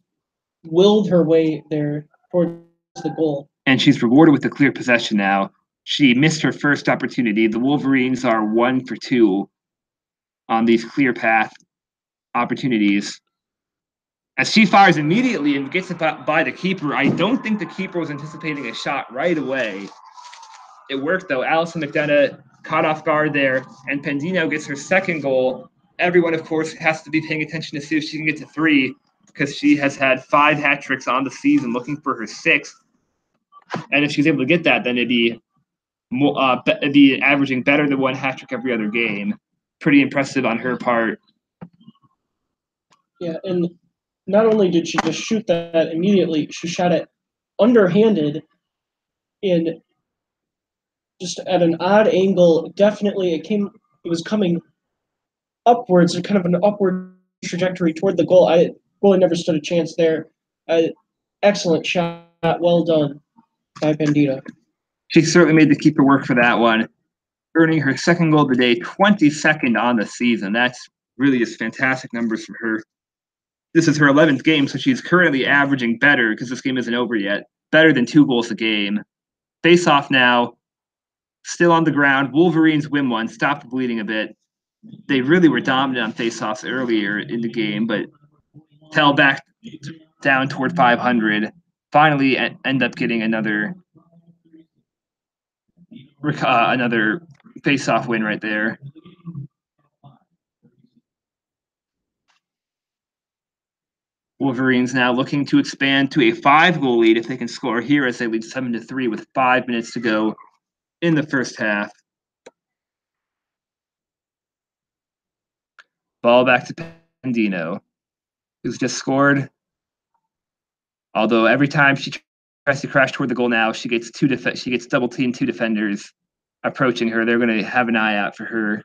willed her way there towards the goal. And she's rewarded with a clear possession now. She missed her first opportunity. The Wolverines are 1 for 2 on these clear path opportunities. As she fires immediately and gets it by the keeper, I don't think the keeper was anticipating a shot right away. It worked, though. Allison McDonough caught off guard there, and Pendino gets her second goal. Everyone, of course, has to be paying attention to see if she can get to 3 because she has had 5 hat tricks on the season, looking for her 6th. And if she's able to get that, then it'd be averaging better than 1 hat trick every other game. Pretty impressive on her part. Yeah, and not only did she just shoot that immediately, she shot it underhanded and just at an odd angle. Definitely, it was coming upwards, kind of an upward trajectory toward the goal. Goalie never stood a chance there. Excellent shot, well done by Pendino. She certainly made the keeper work for that one, earning her second goal of the day, 22nd on the season. That's really just fantastic numbers from her. This is her 11th game, so she's currently averaging better, because this game isn't over yet, better than 2 goals a game. Face off now, still on the ground. Wolverines win one, stop the bleeding a bit. They really were dominant on face-offs earlier in the game, but fell back down toward 500. Finally, end up getting another face-off win right there. Wolverines now looking to expand to a 5-goal lead if they can score here as they lead 7-3 with 5 minutes to go in the first half. Ball back to Pendino, who's just scored. Although every time she tries to crash toward the goal now, she gets double teamed, 2 defenders approaching her. They're going to have an eye out for her.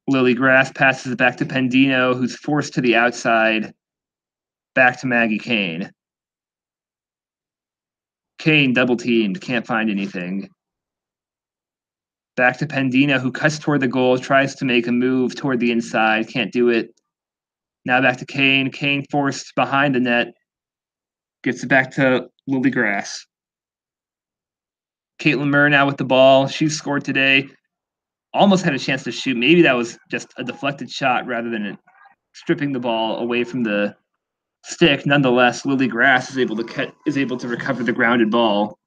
Lily Grass passes it back to Pendino, who's forced to the outside. Back to Maggie Kane. Kane double teamed, can't find anything. Back to Pendino, who cuts toward the goal, tries to make a move toward the inside, can't do it. Now back to Kane. Kane forced behind the net. Gets it back to Lily Grass. Caitlin Murr now with the ball. She's scored today. Almost had a chance to shoot. Maybe that was just a deflected shot rather than stripping the ball away from the stick. Nonetheless, Lily Grass is able to recover the grounded ball.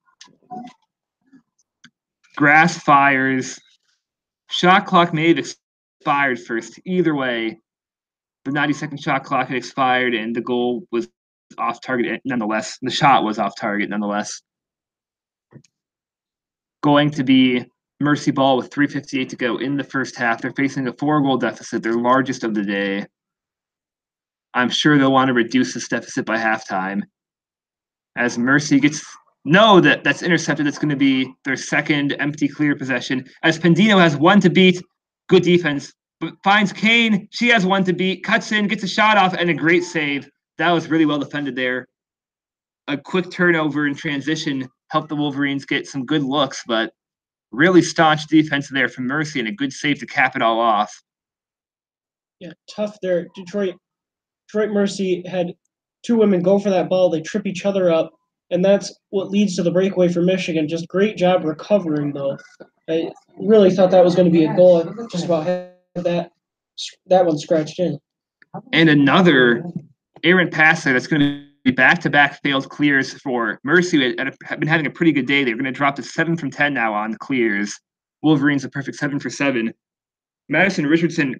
Grass fires. Shot clock may have expired first. Either way, the 90-second shot clock had expired and the goal was off target nonetheless. The shot was off target nonetheless. Going to be Mercy ball with 3:58 to go in the first half. They're facing a 4-goal deficit, their largest of the day. I'm sure they'll want to reduce this deficit by halftime. As Mercy gets that's intercepted. That's going to be their second empty clear possession. As Pendino has 1 to beat, good defense, but finds Kane. She has 1 to beat, cuts in, gets a shot off, and a great save. That was really well defended there. A quick turnover in transition helped the Wolverines get some good looks, but really staunch defense there from Mercy and a good save to cap it all off. Yeah, tough there. Detroit Mercy had 2 women go for that ball. They trip each other up, and that's what leads to the breakaway for Michigan. Just great job recovering, though. I really thought that was going to be a goal. I just about had that one scratched in. And another errant pass there that's going to be back-to-back failed clears for Mercy. Have been having a pretty good day. They're going to drop to 7 from 10 now on clears. Wolverines a perfect 7 for 7. Madison Richardson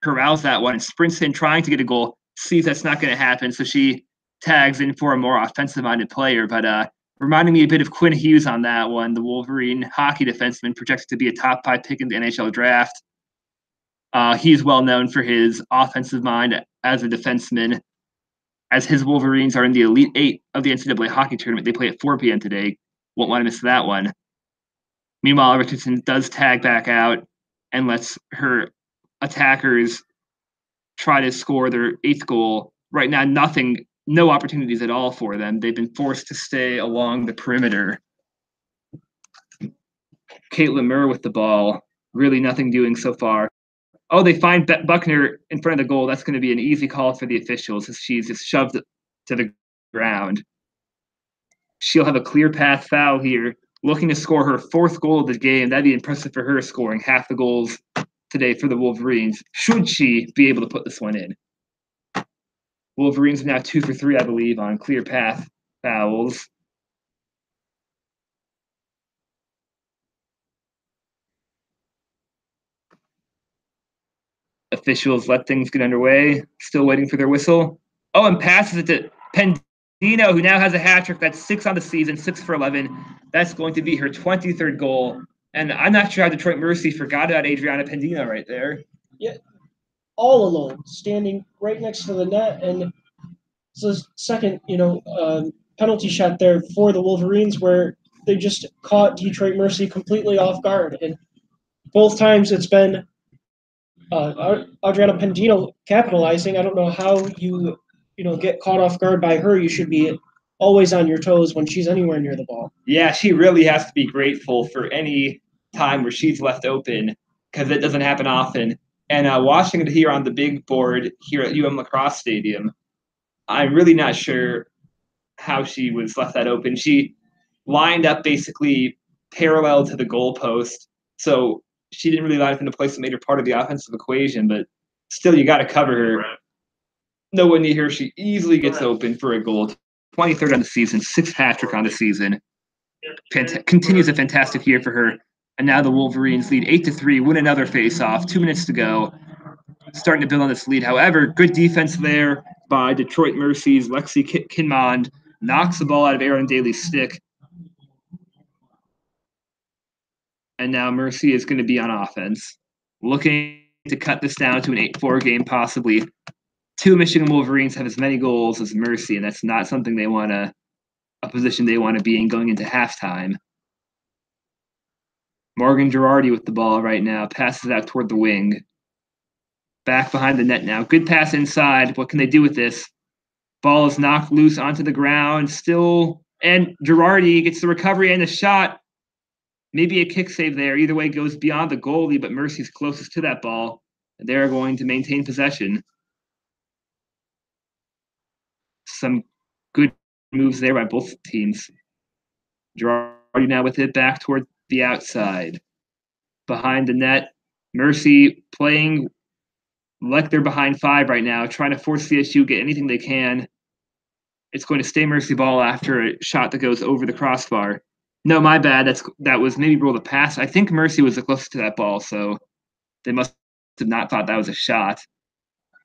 corrals that one and sprints in trying to get a goal. Sees that's not going to happen, so she tags in for a more offensive-minded player. But reminding me a bit of Quinn Hughes on that one, the Wolverine hockey defenseman projected to be a top 5 pick in the NHL draft. He's well known for his offensive mind as a defenseman, as his Wolverines are in the Elite 8 of the NCAA hockey tournament. They play at 4 p.m. today. Won't want to miss that one. Meanwhile, Richardson does tag back out and lets her attackers try to score their 8th goal. Right now, no opportunities at all for them. They've been forced to stay along the perimeter. Caitlin Murr with the ball. Really nothing doing so far. Oh, they find Buckner in front of the goal. That's going to be an easy call for the officials as she's just shoved to the ground. She'll have a clear path foul here, looking to score her 4th goal of the game. That'd be impressive for her, scoring half the goals today for the Wolverines, should she be able to put this one in. Wolverines are now 2 for 3, I believe, on clear path fouls. Officials let things get underway, still waiting for their whistle. Oh, and passes it to Pendino, who now has a hat trick. That's 6 on the season, 6 for 11. That's going to be her 23rd goal. And I'm not sure how Detroit Mercy forgot about Adriana Pendino right there. Yeah, all alone, standing right next to the net. And it's the second, penalty shot there for the Wolverines where they just caught Detroit Mercy completely off guard. And both times it's been Adriana Pendino capitalizing. I don't know how you get caught off guard by her. You should be always on your toes when she's anywhere near the ball. Yeah, she really has to be grateful for any time where she's left open because it doesn't happen often. And watching it here on the big board here at UM Lacrosse Stadium, I'm really not sure how she was left that open. She lined up basically parallel to the goalpost, so she didn't really line up in a place that made her part of the offensive equation, but still, you got to cover her. No one near her. She easily gets open for a goal. 23rd on the season, 6th hat trick on the season. Continues a fantastic year for her. And now the Wolverines lead 8-3, win another face-off. 2 minutes to go. starting to build on this lead. However, good defense there by Detroit Mercy's Lexi Kinmond knocks the ball out of Aaron Daly's stick. And now Mercy is going to be on offense, looking to cut this down to an 8-4 game possibly. 2 Michigan Wolverines have as many goals as Mercy, and that's not something they want to, a position they want to be in going into halftime. Morgan Girardi with the ball right now, passes out toward the wing. Back behind the net now. Good pass inside. What can they do with this? Ball is knocked loose onto the ground still, and Girardi gets the recovery and the shot. Maybe a kick save there. Either way, goes beyond the goalie, but Mercy's closest to that ball. They're going to maintain possession. Some good moves there by both teams. Girardi now with it back toward the outside. Behind the net, Mercy playing like they're behind 5 right now, trying to force the issue, get anything they can. It's going to stay Mercy ball after a shot that goes over the crossbar. No, my bad. That was maybe ruled a pass. I think Mercy was the closest to that ball, so they must have not thought that was a shot.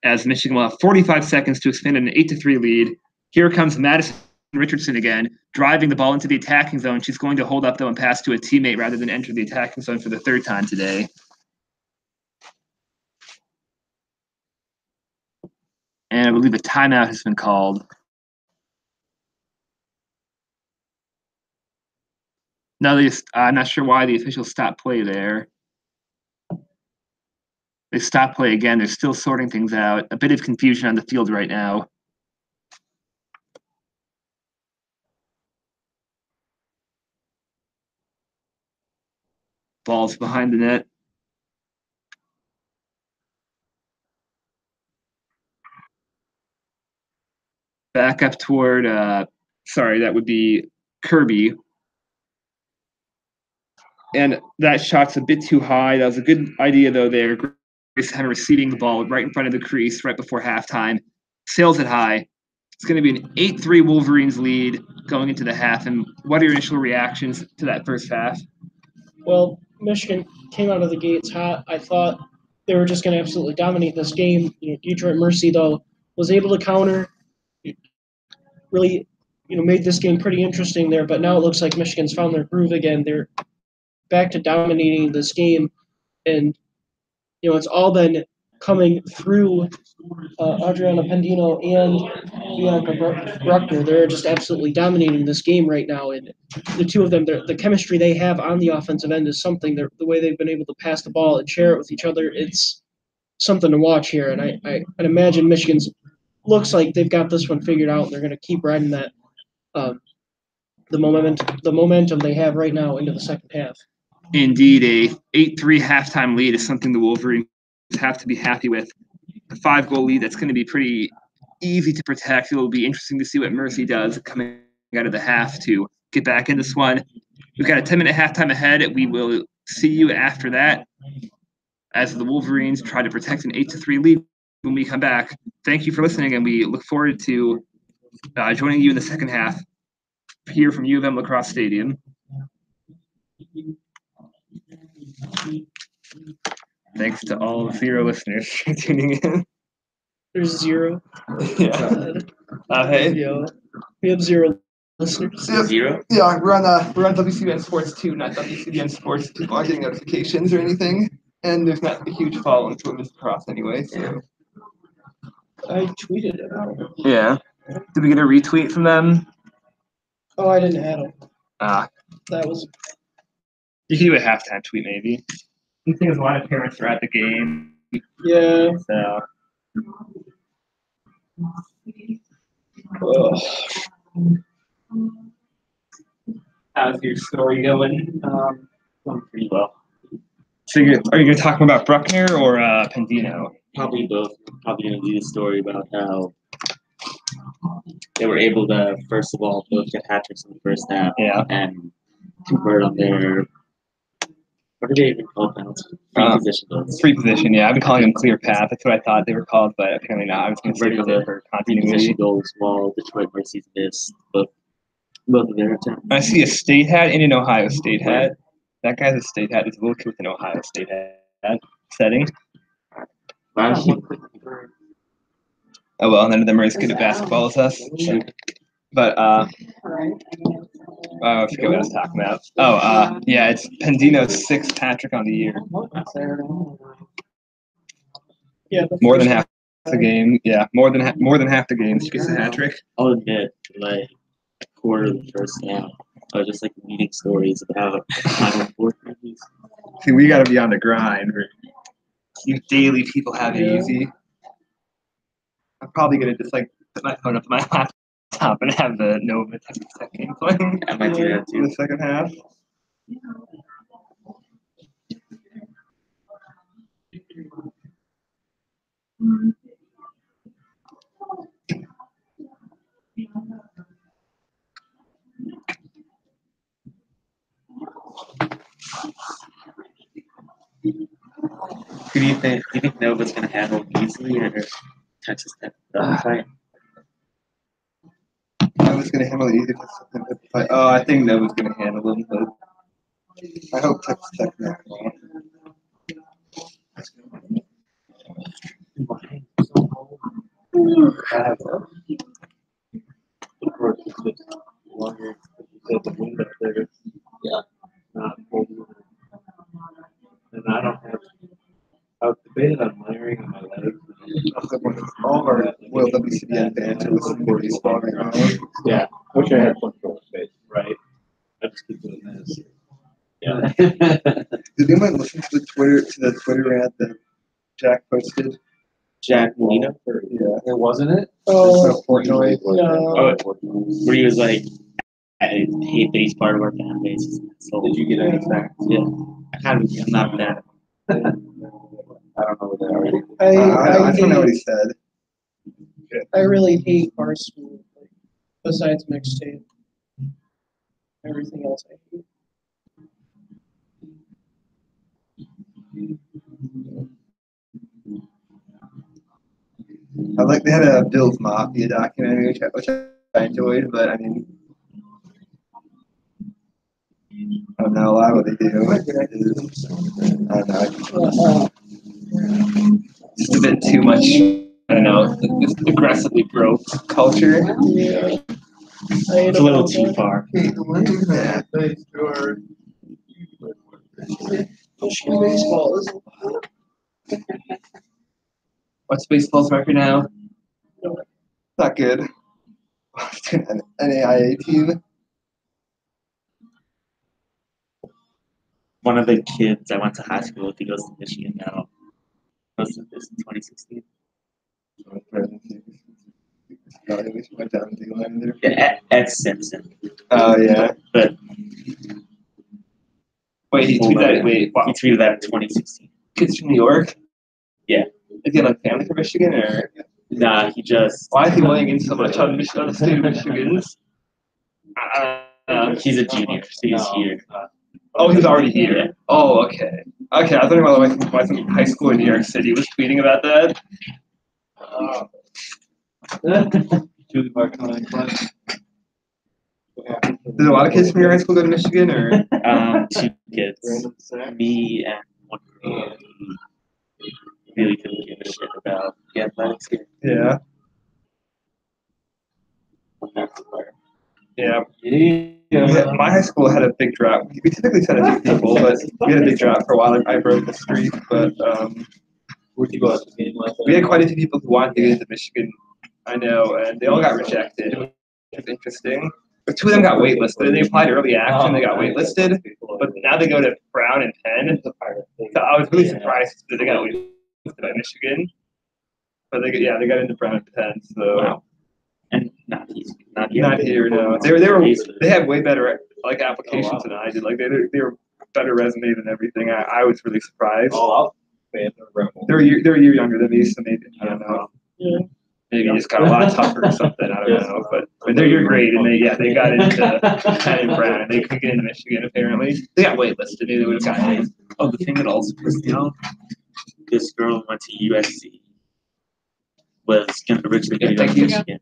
As Michigan will have 45 seconds to expand an 8-3 lead. Here comes Madison Richardson again, driving the ball into the attacking zone. She's going to hold up, though, and pass to a teammate rather than enter the attacking zone for the 3rd time today. And I believe a timeout has been called. No, I'm not sure why the officials stopped play there. They stopped play again. They're still sorting things out. A bit of confusion on the field right now. Ball's behind the net. Back up toward, that would be Kirby. And that shot's a bit too high. That was a good idea, though, there. Grace Henry receiving the ball right in front of the crease right before halftime. Sails it high. It's going to be an 8-3 Wolverines lead going into the half. And what are your initial reactions to that first half? Well, Michigan came out of the gates hot. I thought they were just going to absolutely dominate this game. Detroit Mercy, though, was able to counter. Really, made this game pretty interesting there. But now it looks like Michigan's found their groove again. They're back to dominating this game, and it's all been coming through Adriana Pendino and Bianca Bruckner. They're just absolutely dominating this game right now, and the two of them, the chemistry they have on the offensive end is something. The way they've been able to pass the ball and share it with each other, it's something to watch here. And I'd imagine Michigan's looks like they've got this one figured out, and they're going to keep riding that the momentum they have right now into the second half. Indeed, a 8-3 halftime lead is something the Wolverines have to be happy with. A 5-goal lead that's going to be pretty easy to protect. It'll be interesting to see what Mercy does coming out of the half to get back in this one. We've got a 10-minute halftime ahead. We will see you after that as the Wolverines try to protect an 8-3 lead when we come back. Thank you for listening, and we look forward to joining you in the second half here from UM Lacrosse Stadium. Thanks to all 0 listeners for tuning in. There's 0. Yeah. Hey. Yeah. We have 0 listeners. Yep. 0? Yeah, we're on WCBN Sports 2, not WCBN Sports. People aren't getting notifications or anything, and there's not a huge following to Women's Lacrosse anyway. So. I tweeted it out. Yeah. Did we get a retweet from them? Oh, I didn't add them. That was. You can do a halftime tweet, maybe. I think a lot of parents are at the game. Yeah. So. How's your story going? Going pretty well. So, are you going to talk about Bruckner or Pendino? Probably both. Probably going to do the story about how they were able to, first of all, both get hat tricks in the first half, and convert on their. What are they even called now? Free position goals. Free position, yeah. I've been calling them clear path. That's what I thought they were called, but apparently not. I was considering them for continuity. Position goals while Detroit Mercy's missed both of their attempts. I see a state hat and an Ohio State hat. That guy's a state hat. It's a little kid with an Ohio State hat setting. Oh well, none of them are as good at basketball as us. But I forget what I was talking about. Oh, yeah, it's Pendino's sixth hat trick on the year. Yeah, More than half the game. Yeah, more than half the games she gets a hat trick. I'll admit, like a quarter of the first half, I was just like reading stories about Final Four movies. See, we got to be on the grind. You daily people have it easy. I'm probably gonna just like put my phone up to my laptop and have the Nova Texas Tech game playing. I might do that In the too. second half. Who do you think? Do you think Nova's gonna handle easily or Texas Tech? Fight? Nova's gonna handle it easy. Oh, I think Nova's gonna handle them, but I hope Texas Tech not. Yeah. And I don't have. I was debated on layering on my legs. All of our World WCBN fans are listening to baseball right now. Yeah, wish I had control space. Right. I just keep doing this. Yeah. Did anyone listen to the Twitter ad that Jack posted? Jack Molina. Yeah. It wasn't it? Oh, Portnoy. no. Where he was like, I hate that he's part of our fan base. So Did you get any facts? Yeah. I'm not mad. I don't know what they already. I don't know what he said. I really hate Barstool. Like, besides mixtape, everything else I hate. I like they had a Bills Mafia documentary, which I enjoyed, but I mean, I don't know a lot of what they do. I don't know. Just a bit too much. I don't know. This aggressively broke culture. Yeah. It's a little too far. Yeah. Michigan baseball is What's baseball's record now? No. Not good. An NAIA team. One of the kids I went to high school with, he goes to Michigan now. Goes to this in 2016. Yeah, Ed Simpson. Oh yeah. But Wait, he tweeted that. Wait, he tweeted that in 2016. Kids from New York. Yeah. Is he like family from Michigan or? Nah, he just. Why is he weighing in so much on Michigan, on the state of Michigan? He's a junior, so he's here. Oh, he was already here. Oh, okay. Okay, I thought my high school in New York City was tweeting about that. Julie Barcon class. Did a lot of kids from your high school go to Michigan, or? 2 kids. Me and one girl who really couldn't give a shit about the athletics here. Yeah. Yeah. Yeah. My high school had a big drought. We typically sent a few people, but we had a big drought for a while. I broke the streak, but Where'd you go at the game last night? we had quite a few people who wanted to get into Michigan. I know, and they all got rejected, which is interesting. But 2 of them got waitlisted. They applied early action, they got waitlisted, but now they go to Brown and Penn. So I was really surprised that they got waitlisted by Michigan. But they got into Brown and Penn. So Wow. And not here, no. They had way better like applications than I did. Like they were better resume than everything. I was really surprised. They're a year younger than me, so maybe I don't know. Yeah. Maybe it just got a lot tougher or something. I don't know. But they're your grade, and they got into Penn and Brown, and they could get into Michigan apparently. They got waitlisted. Maybe they would have gotten in. Oh, the thing that also pissed me off. This girl went to USC. Was originally going to go to Michigan.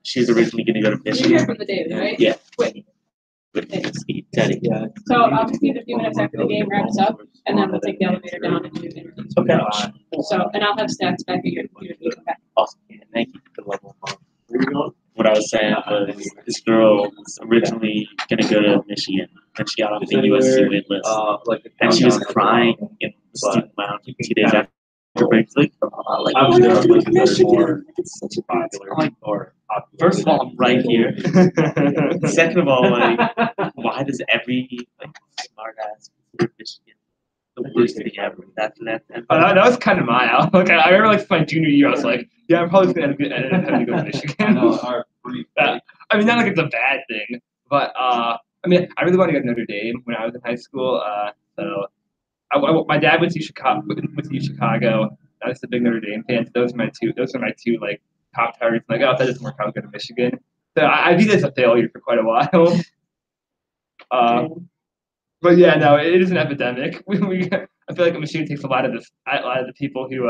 She's originally going to go to Michigan. You're here from the Daily, right? Yeah. Wait. With Steve Teddy. Yeah. So I'll just need a few minutes after the game wraps up. and then we'll take the elevator down and do interviews. Okay. So, and I'll have stats back at your come back. Awesome. Yeah, thank you for the level of what I was saying was this girl was originally gonna go to Michigan, and she got off the USC wait list, and she was crying in the student lounge 2 days after break. Like, Obviously, there are places that are Michigan. more It's such a popular like, or first of all, I'm right here. Second of all, like, why does every like smart ass consider Michigan the worst thing ever? That. That was kind of my outlook. I remember like my junior year, I was like, yeah, I'm probably gonna end up having to go to Michigan. I know our brief. I mean, not like it's a bad thing, but I mean, I really wanted to go to Notre Dame when I was in high school. So my dad went to Chicago. I was a big Notre Dame fan. So those are my two. Those are my two like top targets. Like, oh, if that doesn't work out, I'll go to Michigan. So I viewed it as a failure for quite a while. But yeah, no, it is an epidemic. I feel like Michigan takes a lot of the people who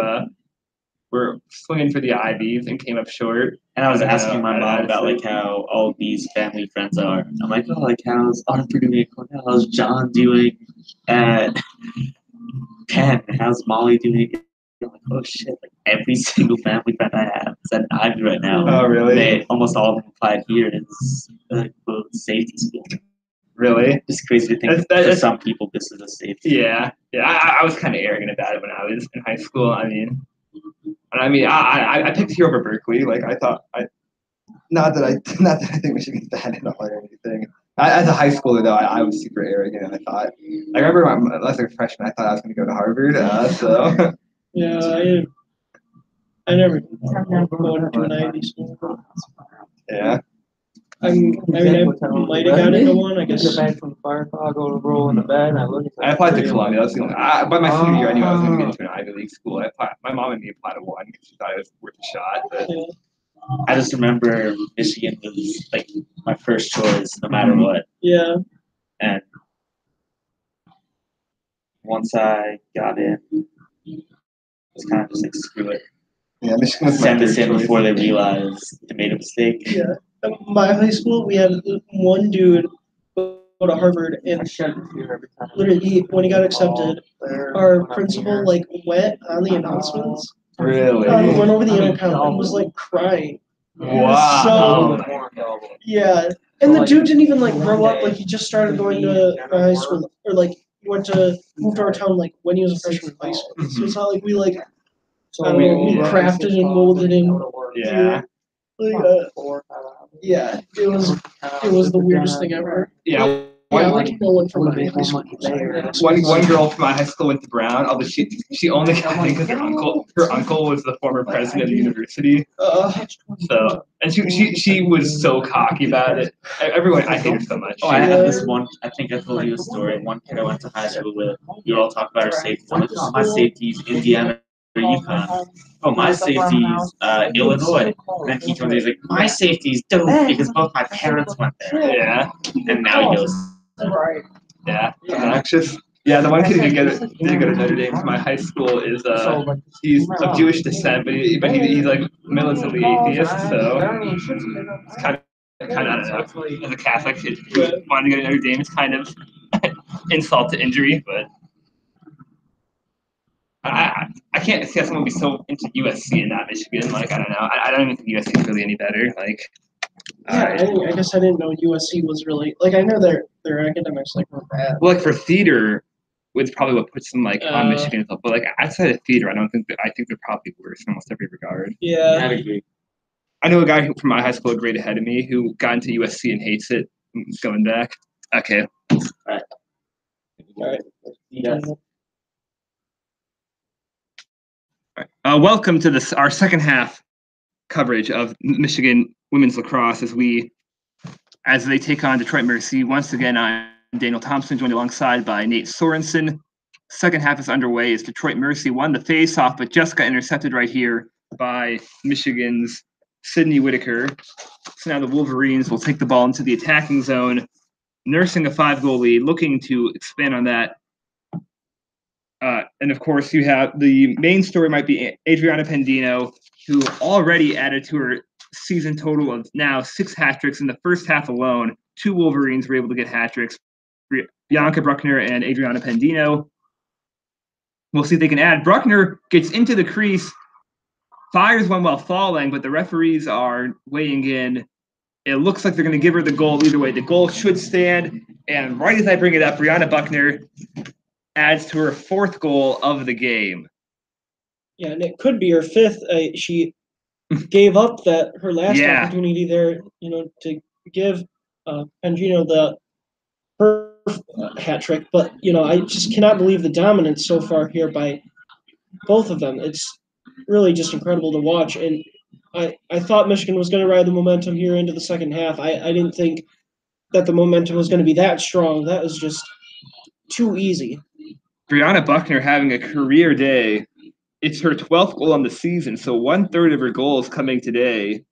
were swinging for the Ivies and came up short. And I was asking my mom about like how all these family friends are. I'm like, oh, like how's Arthur doing at Cornell? How's John doing at Penn? How's Molly doing? I'm like, oh shit! Like every single family friend I have is at an Ivy right now. Oh really? They almost all of them applied here. It's like a safety school. Really? It's crazy to think for some people this is a safety. Yeah. I was kind of arrogant about it when I was in high school. I picked here over Berkeley. Like I thought, not that I think Michigan's bad at all or anything. As a high schooler though, I was super arrogant. And I thought, I remember when I was like a freshman, I thought I was going to go to Harvard. So Yeah, I never going to an Ivy school. yeah. I might have got into one. I guess. I go roll in the bed. I applied to Columbia. That's the only. By my senior year, I knew I was going to get into an Ivy League school. My mom and me applied to one because she thought it was worth a shot. But I just remember Michigan was like my first choice, no matter what. Yeah. And once I got in, it was kind of just like screw it. Yeah, Michigan was Send this in before they realized they made a mistake. Yeah. At my high school, we had one dude go to Harvard, and literally, when he got accepted, our principal like went on the announcements. Really? Went over the intercom and was like crying. Wow. Yeah, and the dude didn't even like grow up. Like he just started going to high school, or like he moved to our town like when he was a freshman in high school. So it's not like we like we crafted and molded him. Yeah. Yeah, it was the weirdest thing ever. Yeah. Like no one from my high school. One girl from my high school went to Brown, although she only got in because her uncle was the former president of the university. So and she was so cocky about it. Everyone, I hate her so much. Oh, I had this one. I think I told you a story. One kid I went to high school with. You all talk about our safeties. I'm like, my safeties, Indiana or UConn. Oh, my safeties, Illinois. And then he told me, he's like, my safeties don't because both my parents went there. Yeah. And now he goes. Yeah, obnoxious. Yeah, the one kid who didn't go to Notre Dame from my high school is he's of Jewish descent, but he's like militantly atheist, so it's kind of I don't know. As a Catholic, wanting to go to Notre Dame is kind of insult to injury, but I can't see how someone would be so into USC and not Michigan. Like I don't know. I don't even think USC is really any better. Like. Yeah, I guess I didn't know USC was really like I know their academics like were bad. Well, like for theater, it's probably what puts them like on Michigan, but like outside of theater, I think they're probably worse in almost every regard. Yeah, I agree. I know a guy from my high school, a grade ahead of me, who got into USC and hates it. Going back, okay. All right. Yes. All right. Welcome to our second half coverage of Michigan women's lacrosse as they take on Detroit Mercy. Once again, I'm Daniel Thompson, joined alongside by Nate Sorensen. Second half is underway as Detroit Mercy won the face-off, but just got intercepted right here by Michigan's Sydney Whitaker. So now the Wolverines will take the ball into the attacking zone, nursing a 5-goal lead, looking to expand on that. And of course, you have the main story might be Adriana Pendino, who already added to her season total of now 6 hat tricks in the first half alone. 2 Wolverines were able to get hat tricks, Bianca Bruckner and Adriana Pendino. We'll see if they can add. Bruckner gets into the crease, fires one while falling, but the referees are weighing in. It looks like they're going to give her the goal either way. The goal should stand, and right as I bring it up, Brianna Buckner adds to her 4th goal of the game. Yeah, and it could be her 5th. She gave up her last opportunity there, to give Pangino her hat trick. But I just cannot believe the dominance so far here by both of them. It's really just incredible to watch. And I thought Michigan was going to ride the momentum here into the second half. I didn't think that the momentum was going to be that strong. That was just too easy. Brianna Buckner having a career day. It's her 12th goal on the season, so 1/3 of her goals coming today.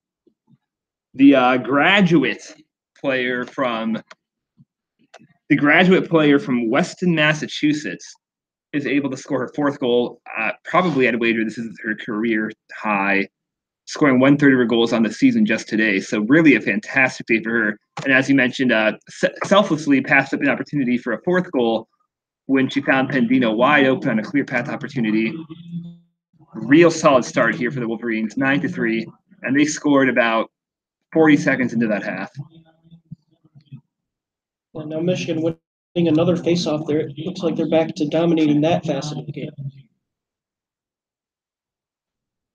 The graduate player from Weston, Massachusetts, is able to score her 4th goal. Probably at a wager, this is her career high, scoring 1/3 of her goals on the season just today. So really a fantastic day for her. And as you mentioned, selflessly passed up an opportunity for a 4th goal when she found Pendino wide open on a clear path opportunity. Real solid start here for the Wolverines, 9-3, and they scored about 40 seconds into that half. Well, now Michigan winning another face-off there. It looks like they're back to dominating that facet of the game.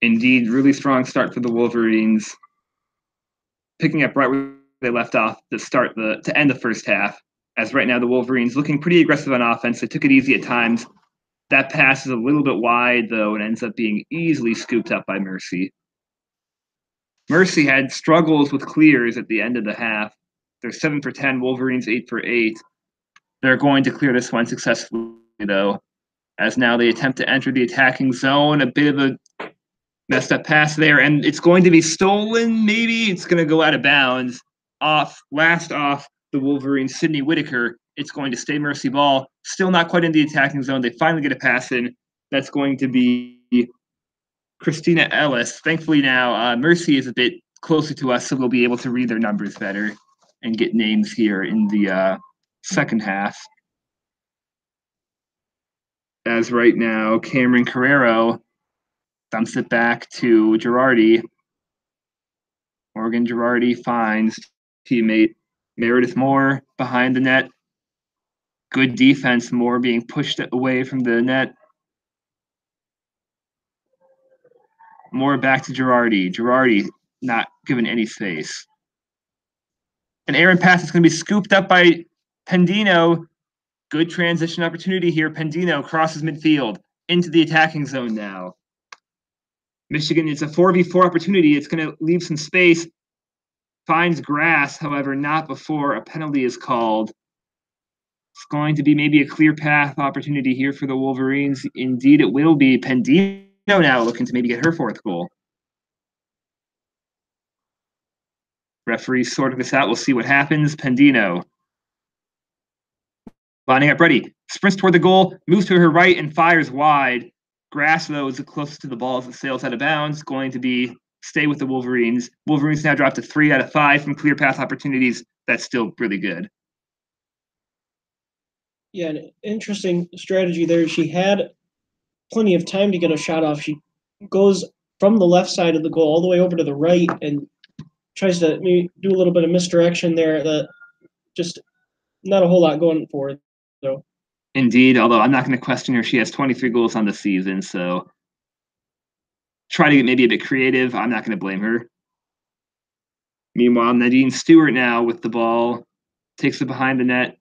Indeed, really strong start for the Wolverines, picking up right where they left off to end the first half. As right now the Wolverines looking pretty aggressive on offense. They took it easy at times. That pass is a little bit wide, though, and ends up being easily scooped up by Mercy. Mercy had struggles with clears at the end of the half. They're 7 for 10, Wolverines 8 for 8. They're going to clear this one successfully, though, as now they attempt to enter the attacking zone. A bit of a messed up pass there, and it's going to be stolen, maybe. It's going to go out of bounds. Last off the Wolverines, Sydney Whitaker. It's going to stay Mercy ball. Still not quite in the attacking zone. They finally get a pass in. That's going to be Christina Ellis. Thankfully now, Mercy is a bit closer to us, so we'll be able to read their numbers better and get names here in the second half. As right now, Cameron Carrero dumps it back to Girardi. Morgan Girardi finds teammate Meredith Moore behind the net. Good defense, Moore being pushed away from the net. Moore back to Girardi. Girardi not given any space. An errant pass is going to be scooped up by Pendino. Good transition opportunity here. Pendino crosses midfield into the attacking zone now. Michigan, it's a 4v4 opportunity. It's going to leave some space. Finds grass, however, not before a penalty is called. It's going to be maybe a clear path opportunity here for the Wolverines. Indeed, it will be. Pendino now looking to maybe get her 4th goal. Referees sorting this out. We'll see what happens. Pendino lining up ready. Sprints toward the goal, moves to her right, and fires wide. Grass, though, is the closest to the ball as it sails out of bounds. Going to be stay with the Wolverines. Wolverines now drop to 3 out of 5 from clear path opportunities. That's still really good. Yeah, an interesting strategy there. She had plenty of time to get a shot off. She goes from the left side of the goal all the way over to the right and tries to maybe do a little bit of misdirection there. That just not a whole lot going for her, though. Indeed, although I'm not going to question her. She has 23 goals on the season, so try to get maybe a bit creative. I'm not going to blame her. Meanwhile, Nadine Stewart now with the ball. Takes it behind the net.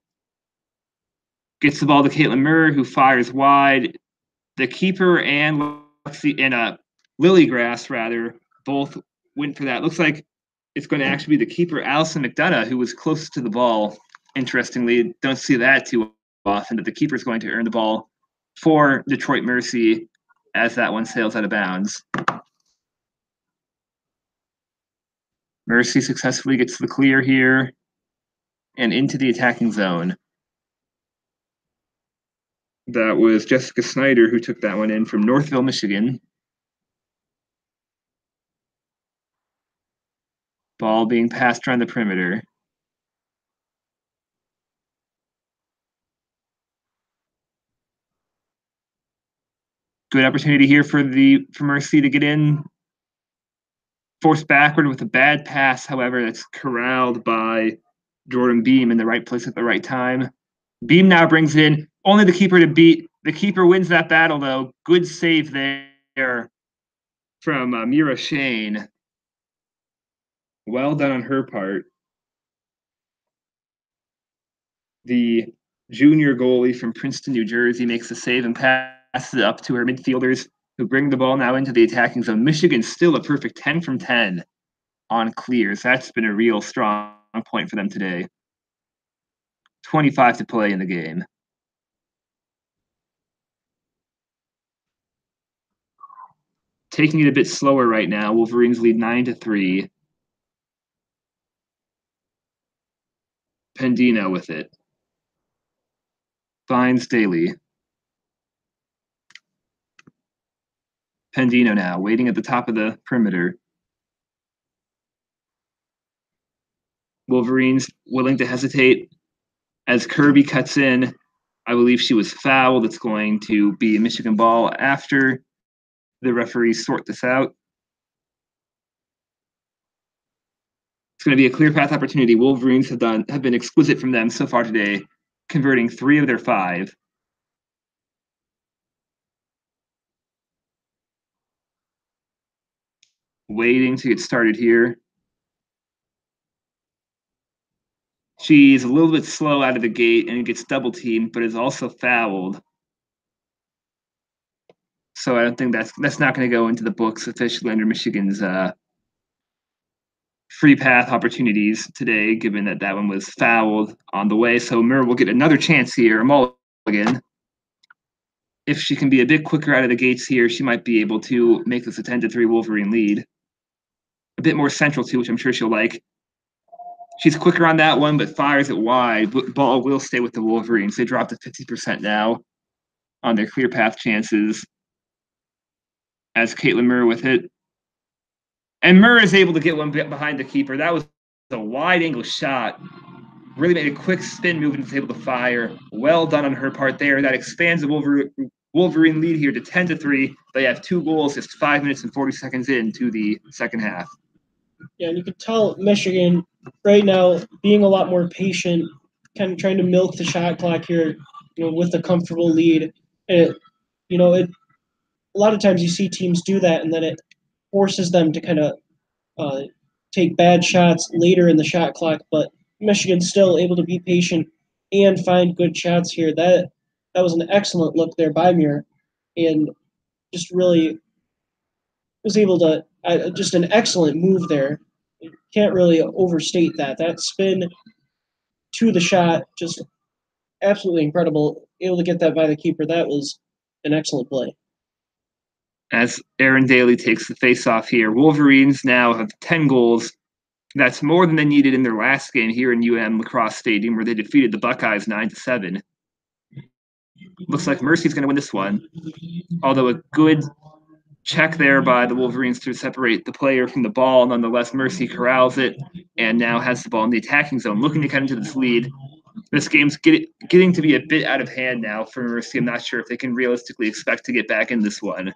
Gets the ball to Caitlin Murr, who fires wide. The keeper and Lilygrass, rather, both went for that. Looks like it's going to actually be the keeper, Allison McDonough, who was closest to the ball. Interestingly, don't see that too often, that the keeper is going to earn the ball for Detroit Mercy as that one sails out of bounds. Mercy successfully gets the clear here and into the attacking zone. That was Jessica Snyder who took that one in from Northville, Michigan. Ball being passed around the perimeter. Good opportunity here for Mercy to get in. Forced backward with a bad pass, however, that's corralled by Jordan Beam in the right place at the right time. Beam now brings in only the keeper to beat. The keeper wins that battle, though. Good save there from Mira Shane. Well done on her part. The junior goalie from Princeton, New Jersey, makes the save and passes it up to her midfielders, who bring the ball now into the attacking zone. Michigan still a perfect 10 from 10 on clears. That's been a real strong point for them today. 25 to play in the game. Taking it a bit slower right now. Wolverines lead 9-3. Pendino with it. Finds Daly. Pendino now, waiting at the top of the perimeter. Wolverines willing to hesitate as Kirby cuts in. I believe she was fouled. It's going to be a Michigan ball after the referees sort this out. It's going to be a clear path opportunity. Wolverines have been exquisite from them so far today, converting 3 of their 5. Waiting to get started here. She's a little bit slow out of the gate and gets double teamed, but is also fouled. So I don't think that's not going to go into the books officially under Michigan's free path opportunities today, given that one was fouled on the way. So Mir will get another chance here, a mulligan. If she can be a bit quicker out of the gates here, she might be able to make this a 10-3 Wolverine lead. A bit more central too, which I'm sure she'll like. She's quicker on that one, but fires it wide. Ball will stay with the Wolverines. They drop to 50% now on their clear path chances. As Caitlin Murr with it. And Murr is able to get one behind the keeper. That was a wide angle shot. Really made a quick spin move and was able to fire. Well done on her part there. That expands the Wolverine lead here to 10-3. They have 2 goals just 5 minutes and 40 seconds into the second half. Yeah, and you could tell Michigan right now being a lot more patient, kind of trying to milk the shot clock here, with a comfortable lead. And a lot of times you see teams do that, and then it forces them to kind of take bad shots later in the shot clock. But Michigan's still able to be patient and find good shots here. That was an excellent look there by Muir, and just really was able to just an excellent move there. Can't really overstate that. That spin to the shot, just absolutely incredible. Able to get that by the keeper. That was an excellent play. As Aaron Daly takes the face-off here, Wolverines now have 10 goals. That's more than they needed in their last game here in UM Lacrosse Stadium, where they defeated the Buckeyes 9-7. Looks like Mercy's going to win this one, although a good check there by the Wolverines to separate the player from the ball. Nonetheless, Mercy corrals it and now has the ball in the attacking zone, looking to cut into this lead. This game's getting to be a bit out of hand now for Mercy. I'm not sure if they can realistically expect to get back in this one.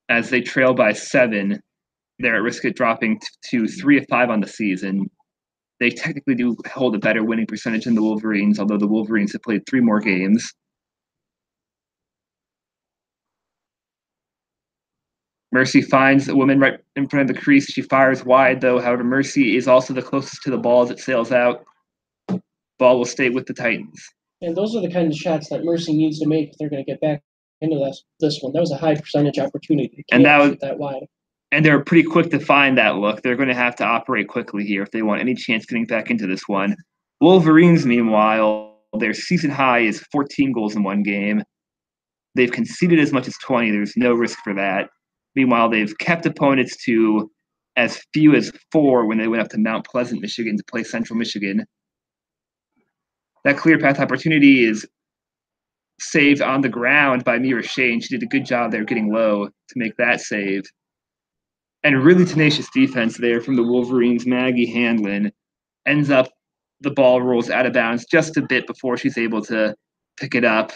As they trail by 7, they're at risk of dropping to 3 of 5 on the season. They technically do hold a better winning percentage than the Wolverines, although the Wolverines have played 3 more games. Mercy finds the woman right in front of the crease. She fires wide, though. However, Mercy is also the closest to the ball as it sails out. Ball will stay with the Titans. And those are the kind of shots that Mercy needs to make if they're going to get back into this one. That was a high percentage opportunity. And that was that wide. And they're pretty quick to find that look. They're going to have to operate quickly here if they want any chance getting back into this one. Wolverines, meanwhile, their season high is 14 goals in one game. They've conceded as much as 20. There's no risk for that. Meanwhile, they've kept opponents to as few as 4 when they went up to Mount Pleasant, Michigan to play Central Michigan. That clear path opportunity is saved on the ground by Mira Shane. She did a good job there getting low to make that save. And really tenacious defense there from the Wolverines. Maggie Handlin ends up, the ball rolls out of bounds just a bit before she's able to pick it up.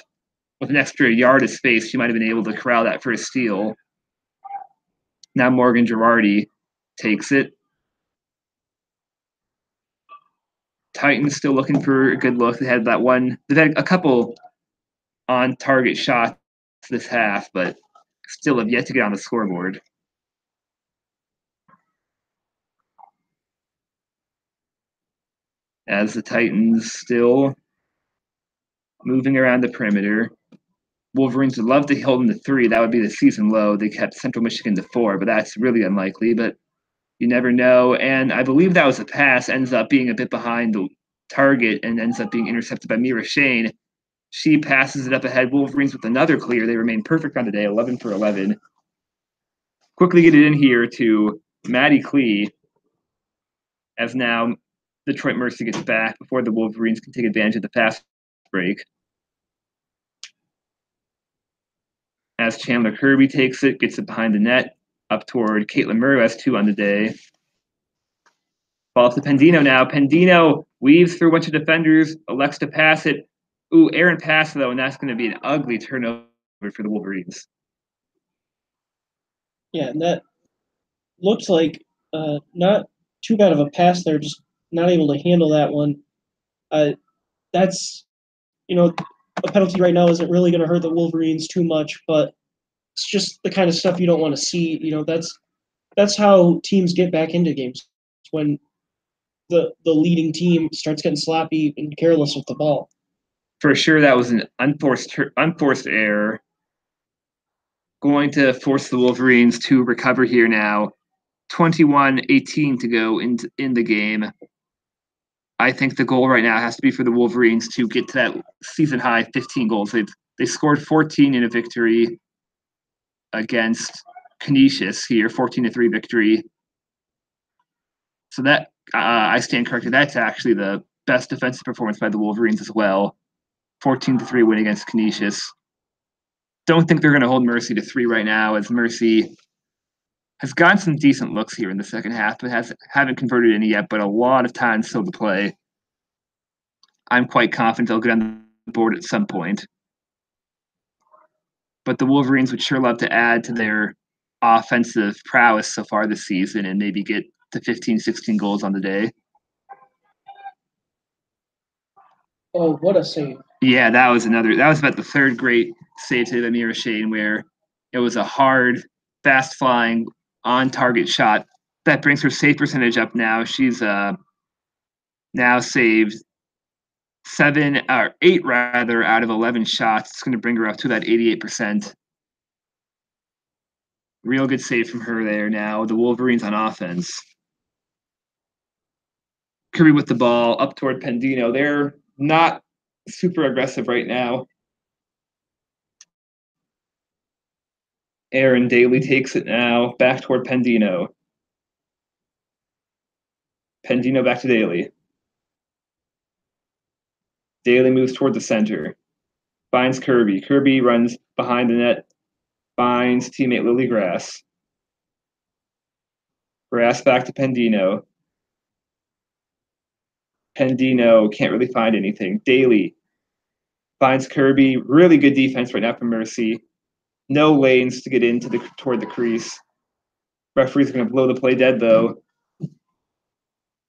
with an extra yard of space, she might have been able to corral that first steal. Now Morgan Girardi takes it. Titans still looking for a good look. They've had a couple on target shots this half, but still have yet to get on the scoreboard. As the Titans still moving around the perimeter. Wolverines would love to hold them to 3. That would be the season low. They kept Central Michigan to 4, but that's really unlikely. But you never know. And I believe that was a pass, ends up being a bit behind the target and ends up being intercepted by Mira Shane. She passes it up ahead. Wolverines with another clear. They remain perfect on the day, 11 for 11. Quickly get it in here to Maddie Klee, as now Detroit Mercy gets back before the Wolverines can take advantage of the fast break. As Chandler Kirby takes it, gets it behind the net, up toward Caitlin Murray, who has 2 on the day. Ball to Pendino now. Pendino weaves through a bunch of defenders, elects to pass it. Ooh, Aaron pass, though, and that's going to be an ugly turnover for the Wolverines. Yeah, and that looks like not too bad of a pass there, just not able to handle that one. That's, a penalty right now isn't really going to hurt the Wolverines too much, but it's just the kind of stuff you don't want to see. That's how teams get back into games, when the leading team starts getting sloppy and careless with the ball. For sure, that was an unforced error. Going to force the Wolverines to recover here now. 21-18 to go in the game. I think the goal right now has to be for the Wolverines to get to that season high 15 goals. They scored 14 in a victory against Canisius here, 14-3 victory. So that I stand corrected. That's actually the best defensive performance by the Wolverines as well. 14-3 win against Canisius. Don't think they're going to hold Mercy to 3 right now, as Mercy has gotten some decent looks here in the second half, but haven't converted any yet, but a lot of time still to play. I'm quite confident they'll get on the board at some point. But the Wolverines would sure love to add to their offensive prowess so far this season and maybe get to 15, 16 goals on the day. Oh, what a save. Yeah, that was about the third great save to Amira Shane, where it was a hard, fast-flying, on-target shot. That brings her save percentage up now. She's now saved 8 out of 11 shots. It's going to bring her up to that 88%. Real good save from her there now. The Wolverines on offense. Kirby with the ball up toward Pendino. They're not super aggressive right now. Aaron Daly takes it now, back toward Pendino. Pendino back to Daly. Daly moves toward the center. Finds Kirby. Kirby runs behind the net. Finds teammate Lily Grass. Grass back to Pendino. Pendino can't really find anything. Daly finds Kirby. Really good defense right now from Mercy. No lanes to get toward the crease. Referee's going to blow the play dead, though.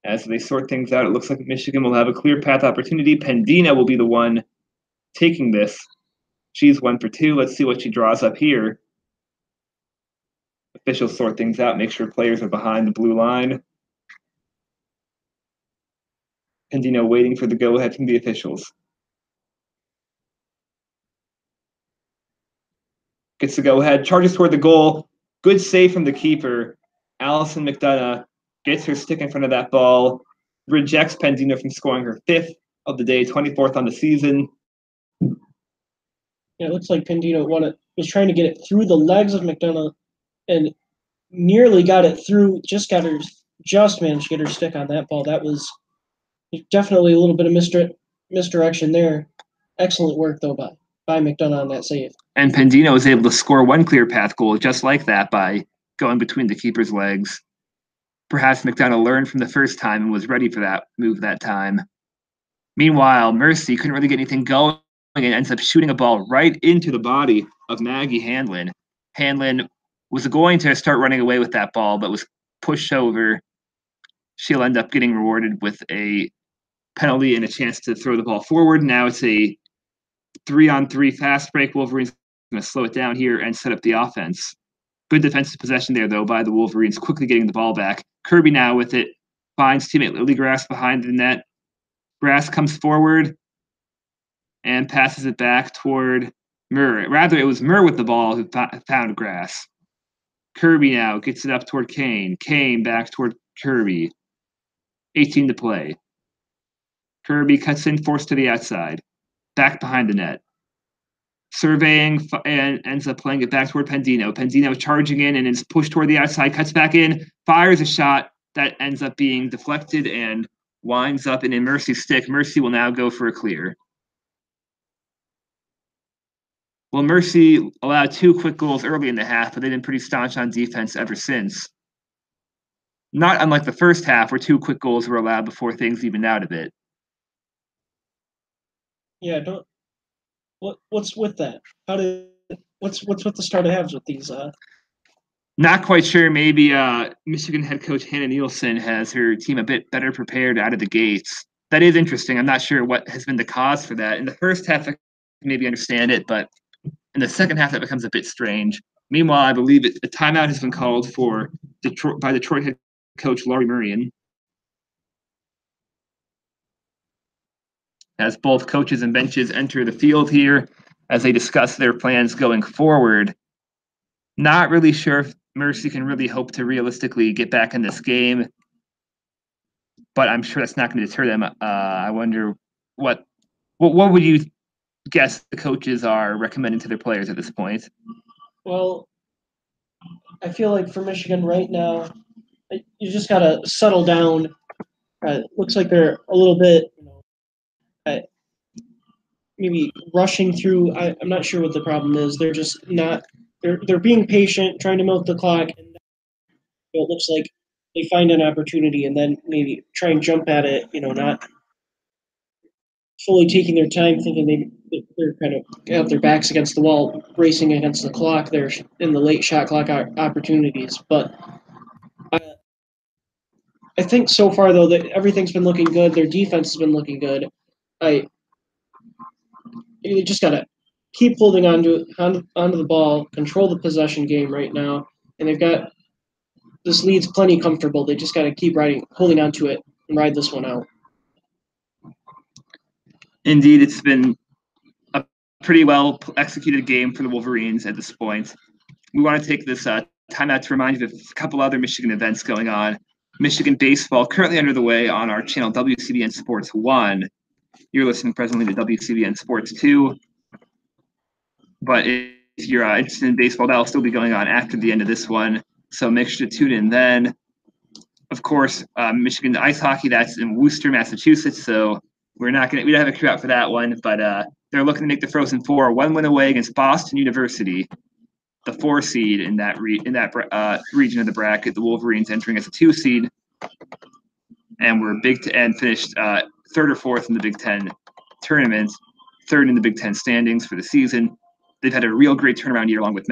As they sort things out, it looks like Michigan will have a clear path opportunity. Pendino will be the one taking this. She's 1 for 2. Let's see what she draws up here. Officials sort things out, make sure players are behind the blue line. Pendino waiting for the go-ahead from the officials. Gets the go-ahead, charges toward the goal. Good save from the keeper. Allison McDonough gets her stick in front of that ball. Rejects Pendino from scoring her 5th of the day, 24th on the season. Yeah, it looks like Pendino was trying to get it through the legs of McDonough and nearly got it through, just managed to get her stick on that ball. That was definitely a little bit of misdirection there. Excellent work, though, by McDonough on that save. And Pendino was able to score one clear path goal just like that by going between the keeper's legs. Perhaps McDonough learned from the first time and was ready for that move that time. Meanwhile, Mercy couldn't really get anything going and ends up shooting a ball right into the body of Maggie Hanlon. Hanlon was going to start running away with that ball, but was pushed over. She'll end up getting rewarded with a penalty and a chance to throw the ball forward. Now it's a 3-on-3 fast break. Wolverines going to slow it down here and set up the offense. Good defensive possession there, though, by the Wolverines, quickly getting the ball back. Kirby now with it, finds teammate Lily Grass behind the net. Grass comes forward and passes it back toward Murr. Rather, it was Murr with the ball who found Grass. Kirby now gets it up toward Kane. Kane back toward Kirby. 18 to play. Kirby cuts in, forced to the outside. Back behind the net. Surveying and ends up playing it back toward Pendino. Pendino charging in and is pushed toward the outside, cuts back in, fires a shot that ends up being deflected and winds up in Mercy's stick. Mercy will now go for a clear. Well, Mercy allowed 2 quick goals early in the half, but they've been pretty staunch on defense ever since. Not unlike the first half, where 2 quick goals were allowed before things evened out a bit. Yeah, what's with that? What's with the start of halves with these? Not quite sure. Maybe Michigan head coach Hannah Nielsen has her team a bit better prepared out of the gates. That is interesting. I'm not sure what has been the cause for that. In the first half, I can maybe understand it, but in the second half, that becomes a bit strange. Meanwhile, I believe a timeout has been called for by Detroit head coach Laurie Murrian, as both coaches and benches enter the field here as they discuss their plans going forward. Not really sure if Mercy can really hope to realistically get back in this game, but I'm sure that's not going to deter them. I wonder what would you guess the coaches are recommending to their players at this point? Well, I feel like for Michigan right now, you just gotta settle down. Looks like they're a little bit, maybe rushing through. I'm not sure what the problem is. They're just not. They're being patient, trying to milk the clock. And it looks like they find an opportunity and then maybe try and jump at it. Not fully taking their time, thinking they're kind of have their backs against the wall, racing against the clock. They're in the late shot clock opportunities, but I think so far though that everything's been looking good. Their defense has been looking good. You just gotta keep holding onto the ball, control the possession game right now, and they've got this lead's plenty comfortable. They just gotta keep holding onto it, and ride this one out. Indeed, it's been a pretty well executed game for the Wolverines at this point. We want to take this timeout to remind you of a couple other Michigan events going on. Michigan baseball currently under the way on our channel WCBN Sports 1. You're listening presently to WCBN Sports 2. But if you're interested in baseball, that'll still be going on after the end of this one. So make sure to tune in then. Of course, Michigan ice hockey, that's in Worcester, Massachusetts. So we don't have a crew out for that one. But they're looking to make the Frozen Four 1 win away against Boston University, the 4 seed in that region of the bracket. The Wolverines entering as a 2 seed, and we're finished 3rd or 4th in the Big Ten tournament, 3rd in the Big Ten standings for the season. They've had a real great turnaround year along with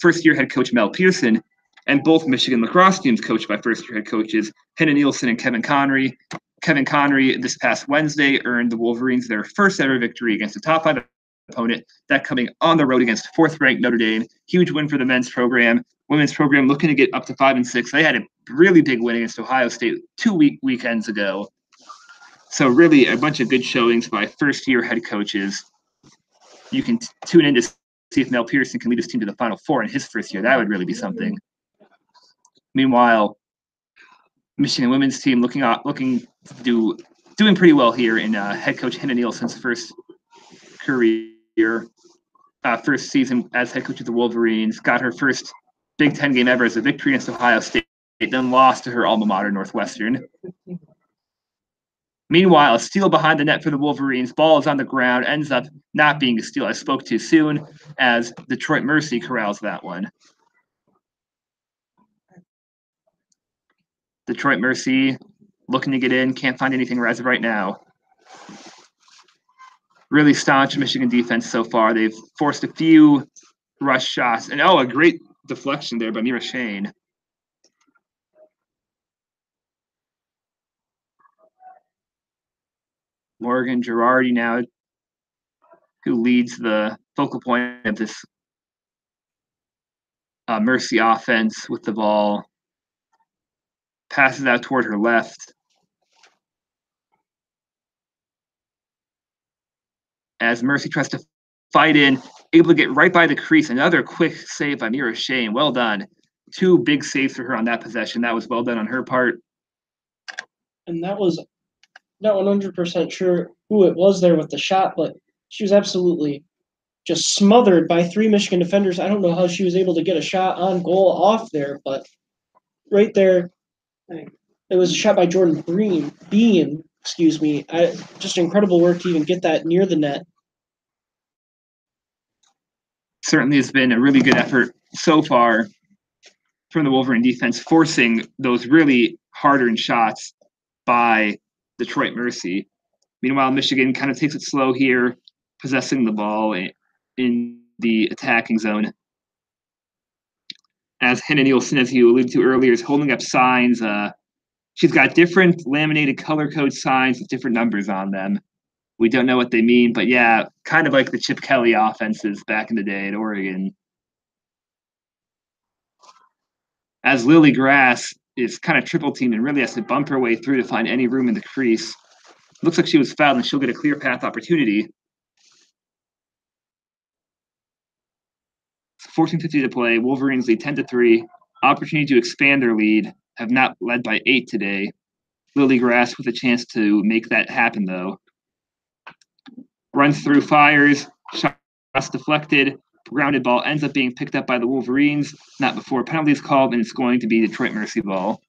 first-year head coach Mel Pearson, and both Michigan lacrosse teams coached by first-year head coaches Hannah Nielsen and Kevin Connery. Kevin Connery this past Wednesday earned the Wolverines their first ever victory against a top 5 opponent, that coming on the road against 4th-ranked Notre Dame. Huge win for the men's program. Women's program looking to get up to 5-6. They had a really big win against Ohio State 2 weekends ago. So really a bunch of good showings by first-year head coaches. You can tune in to see if Mel Pearson can lead his team to the Final Four in his first year. That would really be something. Meanwhile, Michigan women's team doing pretty well here in head coach Hannah Nielsen's first season as head coach of the Wolverines. Got her first Big Ten game ever as a victory against Ohio State, then lost to her alma mater, Northwestern. Meanwhile, a steal behind the net for the Wolverines. Ball is on the ground, ends up not being a steal. I spoke too soon as Detroit Mercy corrals that one. Detroit Mercy looking to get in, can't find anything as of right now. Really staunch Michigan defense so far. They've forced a few rush shots. And, a great deflection there by Mira Shane. Morgan Girardi now, who leads the focal point of this Mercy offense with the ball. Passes out toward her left. As Mercy tries to fight in, able to get right by the crease. Another quick save by Mira Shane. Well done. 2 big saves for her on that possession. That was well done on her part. And that was not 100% sure who it was there with the shot, but she was absolutely just smothered by 3 Michigan defenders. I don't know how she was able to get a shot on goal off there, but right there, it was a shot by Jordan Beam, excuse me. Just incredible work to even get that near the net. Certainly has been a really good effort so far from the Wolverine defense, forcing those really hard-earned shots by Detroit Mercy. Meanwhile, Michigan kind of takes it slow here, possessing the ball in the attacking zone. As Hannah Nielsen, as you alluded to earlier, is holding up signs. She's got different laminated color code signs with different numbers on them. We don't know what they mean, but yeah, kind of like the Chip Kelly offenses back in the day at Oregon. As Lily Grass is kind of triple teamed and really has to bump her way through to find any room in the crease. Looks like she was fouled and she'll get a clear path opportunity. 14:50 to play. Wolverines lead 10-3. Opportunity to expand their lead. Have not led by 8 today. Lily Grass with a chance to make that happen, though. Runs through, fires, shots deflected. Grounded ball ends up being picked up by the Wolverines. Not before penalties called, and it's going to be Detroit Mercy ball.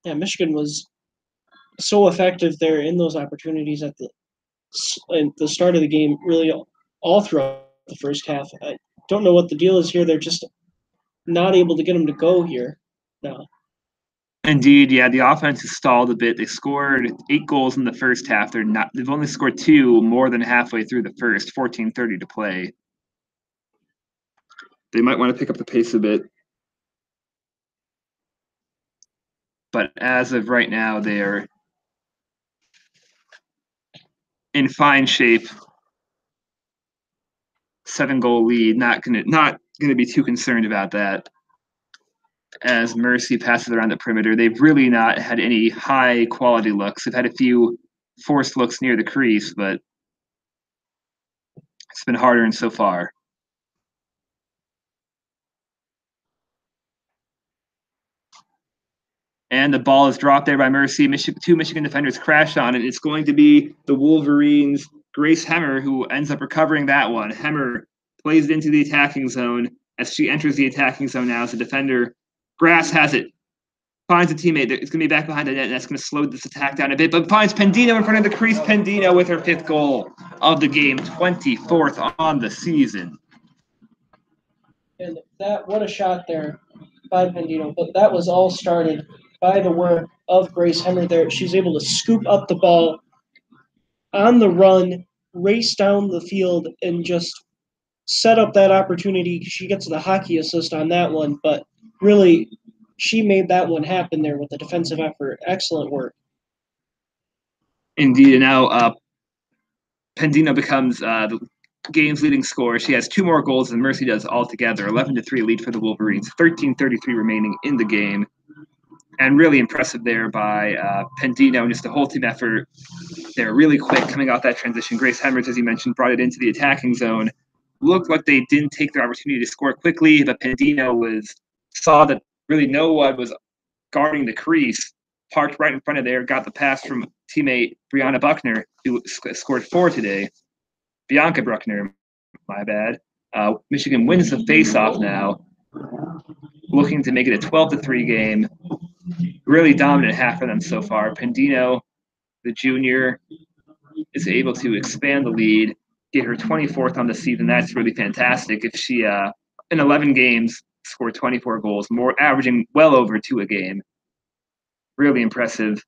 Yeah, Michigan was so effective there in those opportunities at the start of the game, really all throughout the first half. I don't know what the deal is here. They're just not able to get them to go here now. Indeed, yeah, the offense has stalled a bit. They scored 8 goals in the first half. They've only scored 2 more than halfway through the first, 14:30 to play. They might want to pick up the pace a bit. But as of right now, they're in fine shape. 7-goal lead. Not gonna be too concerned about that. As Mercy passes around the perimeter, they've really not had any high quality looks. They've had a few forced looks near the crease, but it's been harder and so far. And the ball is dropped there by Mercy. 2 Michigan defenders crash on it. It's going to be the Wolverines' Grace Hemmer who ends up recovering that one. Hemmer plays it into the attacking zone. As she enters the attacking zone now as a defender, Grass has it. Finds a teammate. It's going to be back behind the net, and that's going to slow this attack down a bit. But finds Pendino in front of the crease. Pendino with her 5th goal of the game, 24th on the season. And what a shot there by Pendino. But that was all started by the work of Grace Hemmer there. She's able to scoop up the ball on the run, race down the field, and just set up that opportunity. She gets the hockey assist on that one, but really she made that one happen there with the defensive effort. Excellent work. Indeed, and now Pendino becomes the game's leading scorer. She has 2 more goals than Mercy does altogether. 11-3 lead for the Wolverines. 13:33 remaining in the game. And really impressive there by Pendino and just the whole team effort. They're really quick coming off that transition. Grace Hemmers, as you mentioned, brought it into the attacking zone. Looked like they didn't take their opportunity to score quickly, but Pendino saw that really no one was guarding the crease, parked right in front of there, got the pass from teammate Brianna Buckner, who scored 4 today. Bianca Bruckner, my bad. Michigan wins the face-off now, looking to make it a 12-3 game. Really dominant half for them so far. Pendino, the junior, is able to expand the lead, get her 24th on the season. That's really fantastic. If she, in 11 games, scored 24 goals, more averaging well over 2 a game. Really impressive.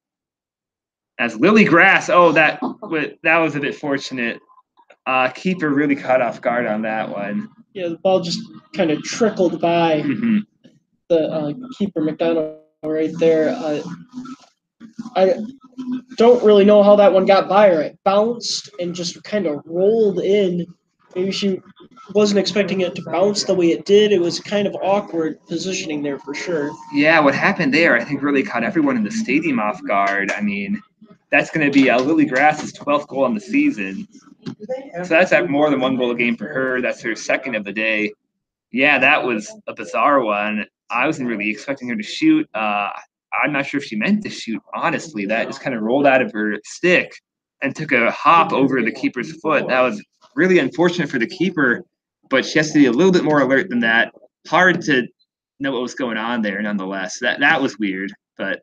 As Lily Grass, that was a bit fortunate. Keeper really caught off guard on that one. Yeah, the ball just kind of trickled by Mhm. the keeper McDonald right there. I don't really know how that one got by her. It bounced and just kind of rolled in. Maybe she wasn't expecting it to bounce the way it did. It was kind of awkward positioning there for sure. Yeah, what happened there, I think, really caught everyone in the stadium off guard. I mean, that's going to be Lily Grass's 12th goal on the season. So that's more than one goal a game for her. That's her second of the day. Yeah, that was a bizarre one. I wasn't really expecting her to shoot. I'm not sure if she meant to shoot, honestly. That just kind of rolled out of her stick and took a hop over the keeper's foot. That was really unfortunate for the keeper, but she has to be a little bit more alert than that. Hard to know what was going on there, nonetheless. That was weird, but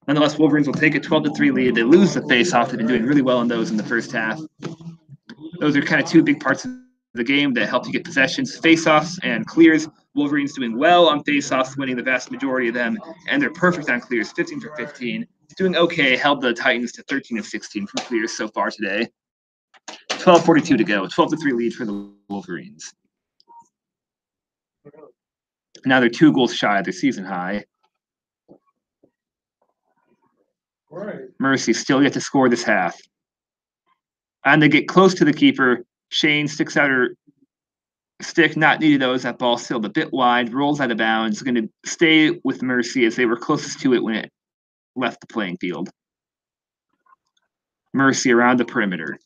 nonetheless, Wolverines will take a 12-3 lead. They lose the face-off. They've been doing really well in those in the first half. Those are kind of two big parts of the game that help you get possessions, face-offs and clears. Wolverines doing well on face-offs, winning the vast majority of them, and they're perfect on clears, 15 for 15. Doing okay, held the Titans to 13 of 16 from clears so far today. 12:42 to go, 12-3 lead for the Wolverines. Now they're 2 goals shy of their season high. Mercy still yet to score this half. And they get close to the keeper. Shane sticks out her stick, not needed those. That ball sailed a bit wide, rolls out of bounds. Going to stay with Mercy as they were closest to it when it left the playing field. Mercy around the perimeter.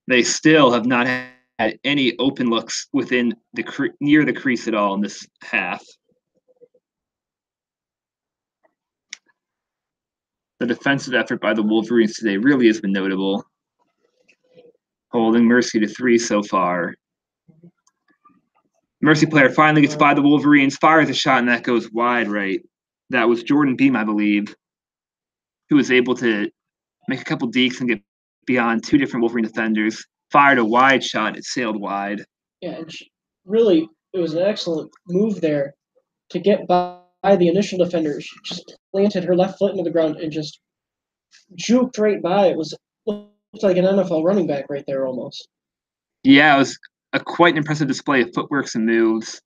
They still have not had any open looks within near the crease at all in this half. The defensive effort by the Wolverines today really has been notable. Holding Mercy to 3 so far. Mercy player finally gets by the Wolverines, fires a shot, and that goes wide right. That was Jordan Beam, I believe, who was able to make a couple dekes and get beyond 2 different Wolverine defenders. Fired a wide shot, it sailed wide. Yeah, and really, it was an excellent move there to get by the initial defender. She just planted her left foot into the ground and just juked right by. It looked like an NFL running back right there almost. Yeah, it was quite an impressive display of footworks and moves.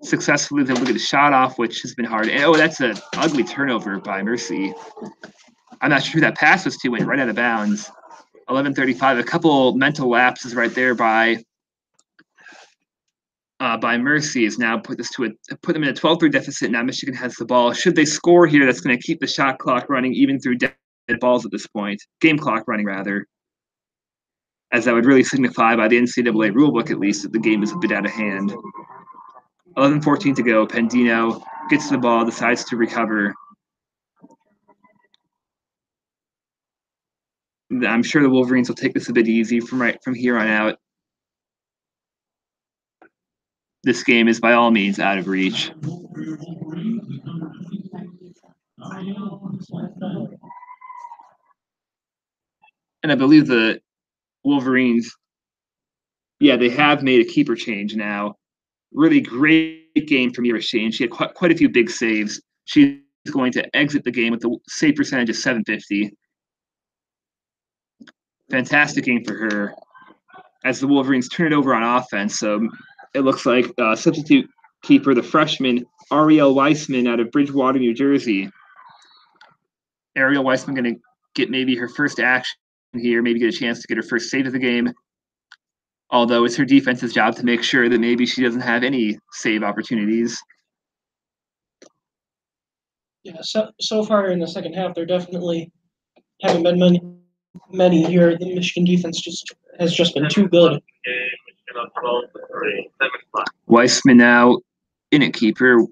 Successfully able to get a shot off, which has been hard. And that's an ugly turnover by Mercy. I'm not sure who that pass was to, went right out of bounds. 11:35. A couple mental lapses right there by Mercy has now put them in a 12-3 deficit. Now Michigan has the ball. Should they score here, that's going to keep the shot clock running even through dead balls at this point. Game clock running, rather. As that would really signify by the NCAA rulebook, at least, that the game is a bit out of hand. 11:14 to go. Pendino gets the ball, decides to recover. I'm sure the Wolverines will take this a bit easy from here on out. This game is by all means out of reach. And I believe the Wolverines, they have made a keeper change now. Really great game from Mira Shane. She had quite a few big saves. She's going to exit the game with the save percentage of .750. Fantastic game for her. As the Wolverines turn it over on offense, so it looks like substitute keeper, the freshman Ariel Weissman out of Bridgewater, New Jersey. Ariel Weissman going to get maybe her first action here, maybe get a chance to get her first save of the game. Although it's her defense's job to make sure that maybe she doesn't have any save opportunities. Yeah, so far in the second half, there definitely haven't been many here. The Michigan defense has just been too good. Weissman now in at keeper,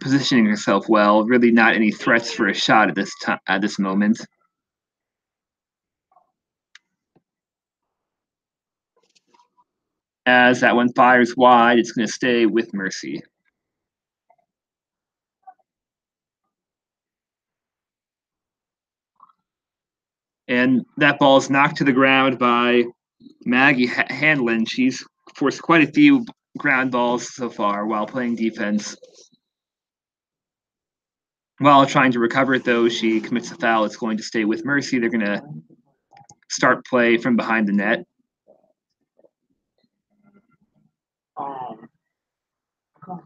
positioning herself well. Really not any threats for a shot at this moment. As that one fires wide, it's going to stay with Mercy. And that ball is knocked to the ground by Maggie Hanlon. She's forced quite a few ground balls so far while playing defense. While trying to recover it, though, she commits a foul. It's going to stay with Mercy. They're going to start play from behind the net.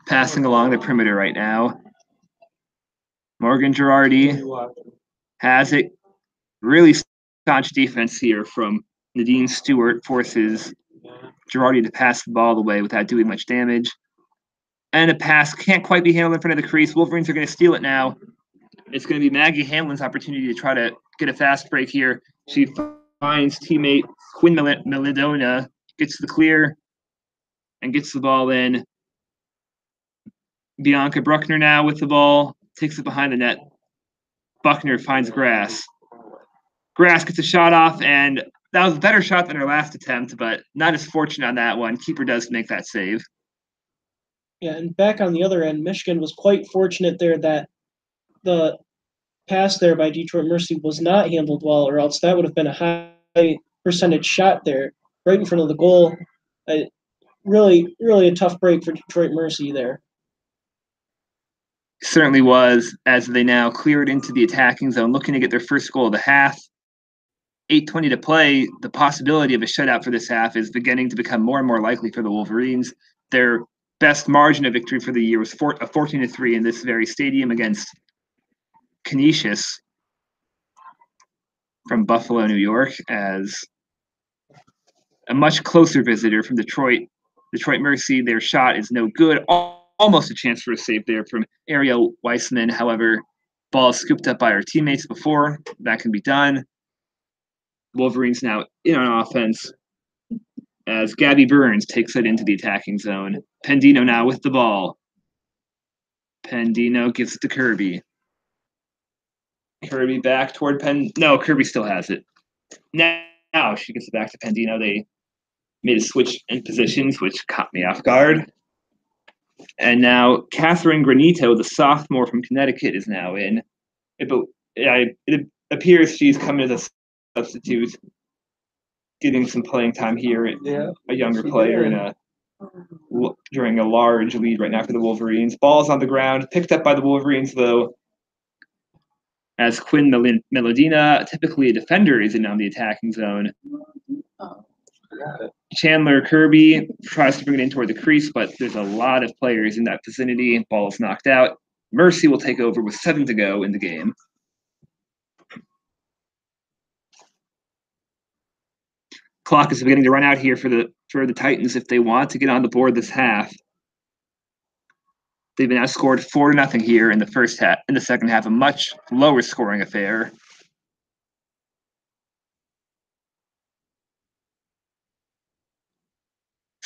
Passing along the perimeter right now. Morgan Girardi has it. Really staunch defense here from Nadine Stewart, forces Girardi to pass the ball away without doing much damage. And a pass can't quite be handled in front of the crease. Wolverines are going to steal it now. It's going to be Maggie Hanlon's opportunity to try to get a fast break here. She finds teammate Quinn Melidona, gets the clear, and gets the ball in. Bianca Bruckner now with the ball, takes it behind the net. Buckner finds Grass. Grass gets a shot off, and that was a better shot than her last attempt, but not as fortunate on that one. Keeper does make that save. Yeah, and back on the other end, Michigan was quite fortunate there that the pass there by Detroit Mercy was not handled well, or else that would have been a high percentage shot there right in front of the goal. Really, really a tough break for Detroit Mercy there. Certainly was, as they now clear it into the attacking zone, looking to get their first goal of the half. 8:20 to play. The possibility of a shutout for this half is beginning to become more and more likely for the Wolverines. Their best margin of victory for the year was a 14-3 in this very stadium against Canisius from Buffalo, New York, as a much closer visitor from Detroit. Detroit Mercy, their shot is no good. Almost a chance for a save there from Ariel Weissman. However, ball is scooped up by our teammates before that can be done. Wolverines now in on offense as Gabby Burns takes it into the attacking zone. Pendino now with the ball. Pendino gives it to Kirby. Kirby back toward No, Kirby still has it. Now she gets it back to Pendino. They made a switch in positions, which caught me off guard. And now Catherine Granito, the sophomore from Connecticut, is now in. It appears she's coming as a substitute, getting some playing time here. Yeah, a younger player during a large lead right now for the Wolverines. Ball's on the ground, picked up by the Wolverines, though, as Quinn Melodina, typically a defender, is in on the attacking zone. Chandler Kirby tries to bring it in toward the crease, but there's a lot of players in that vicinity. Ball is knocked out. Mercy will take over with 7 to go in the game. Clock is beginning to run out here for the Titans if they want to get on the board this half. They've been outscored 4-0 here in the first half. In the second half, a much lower scoring affair.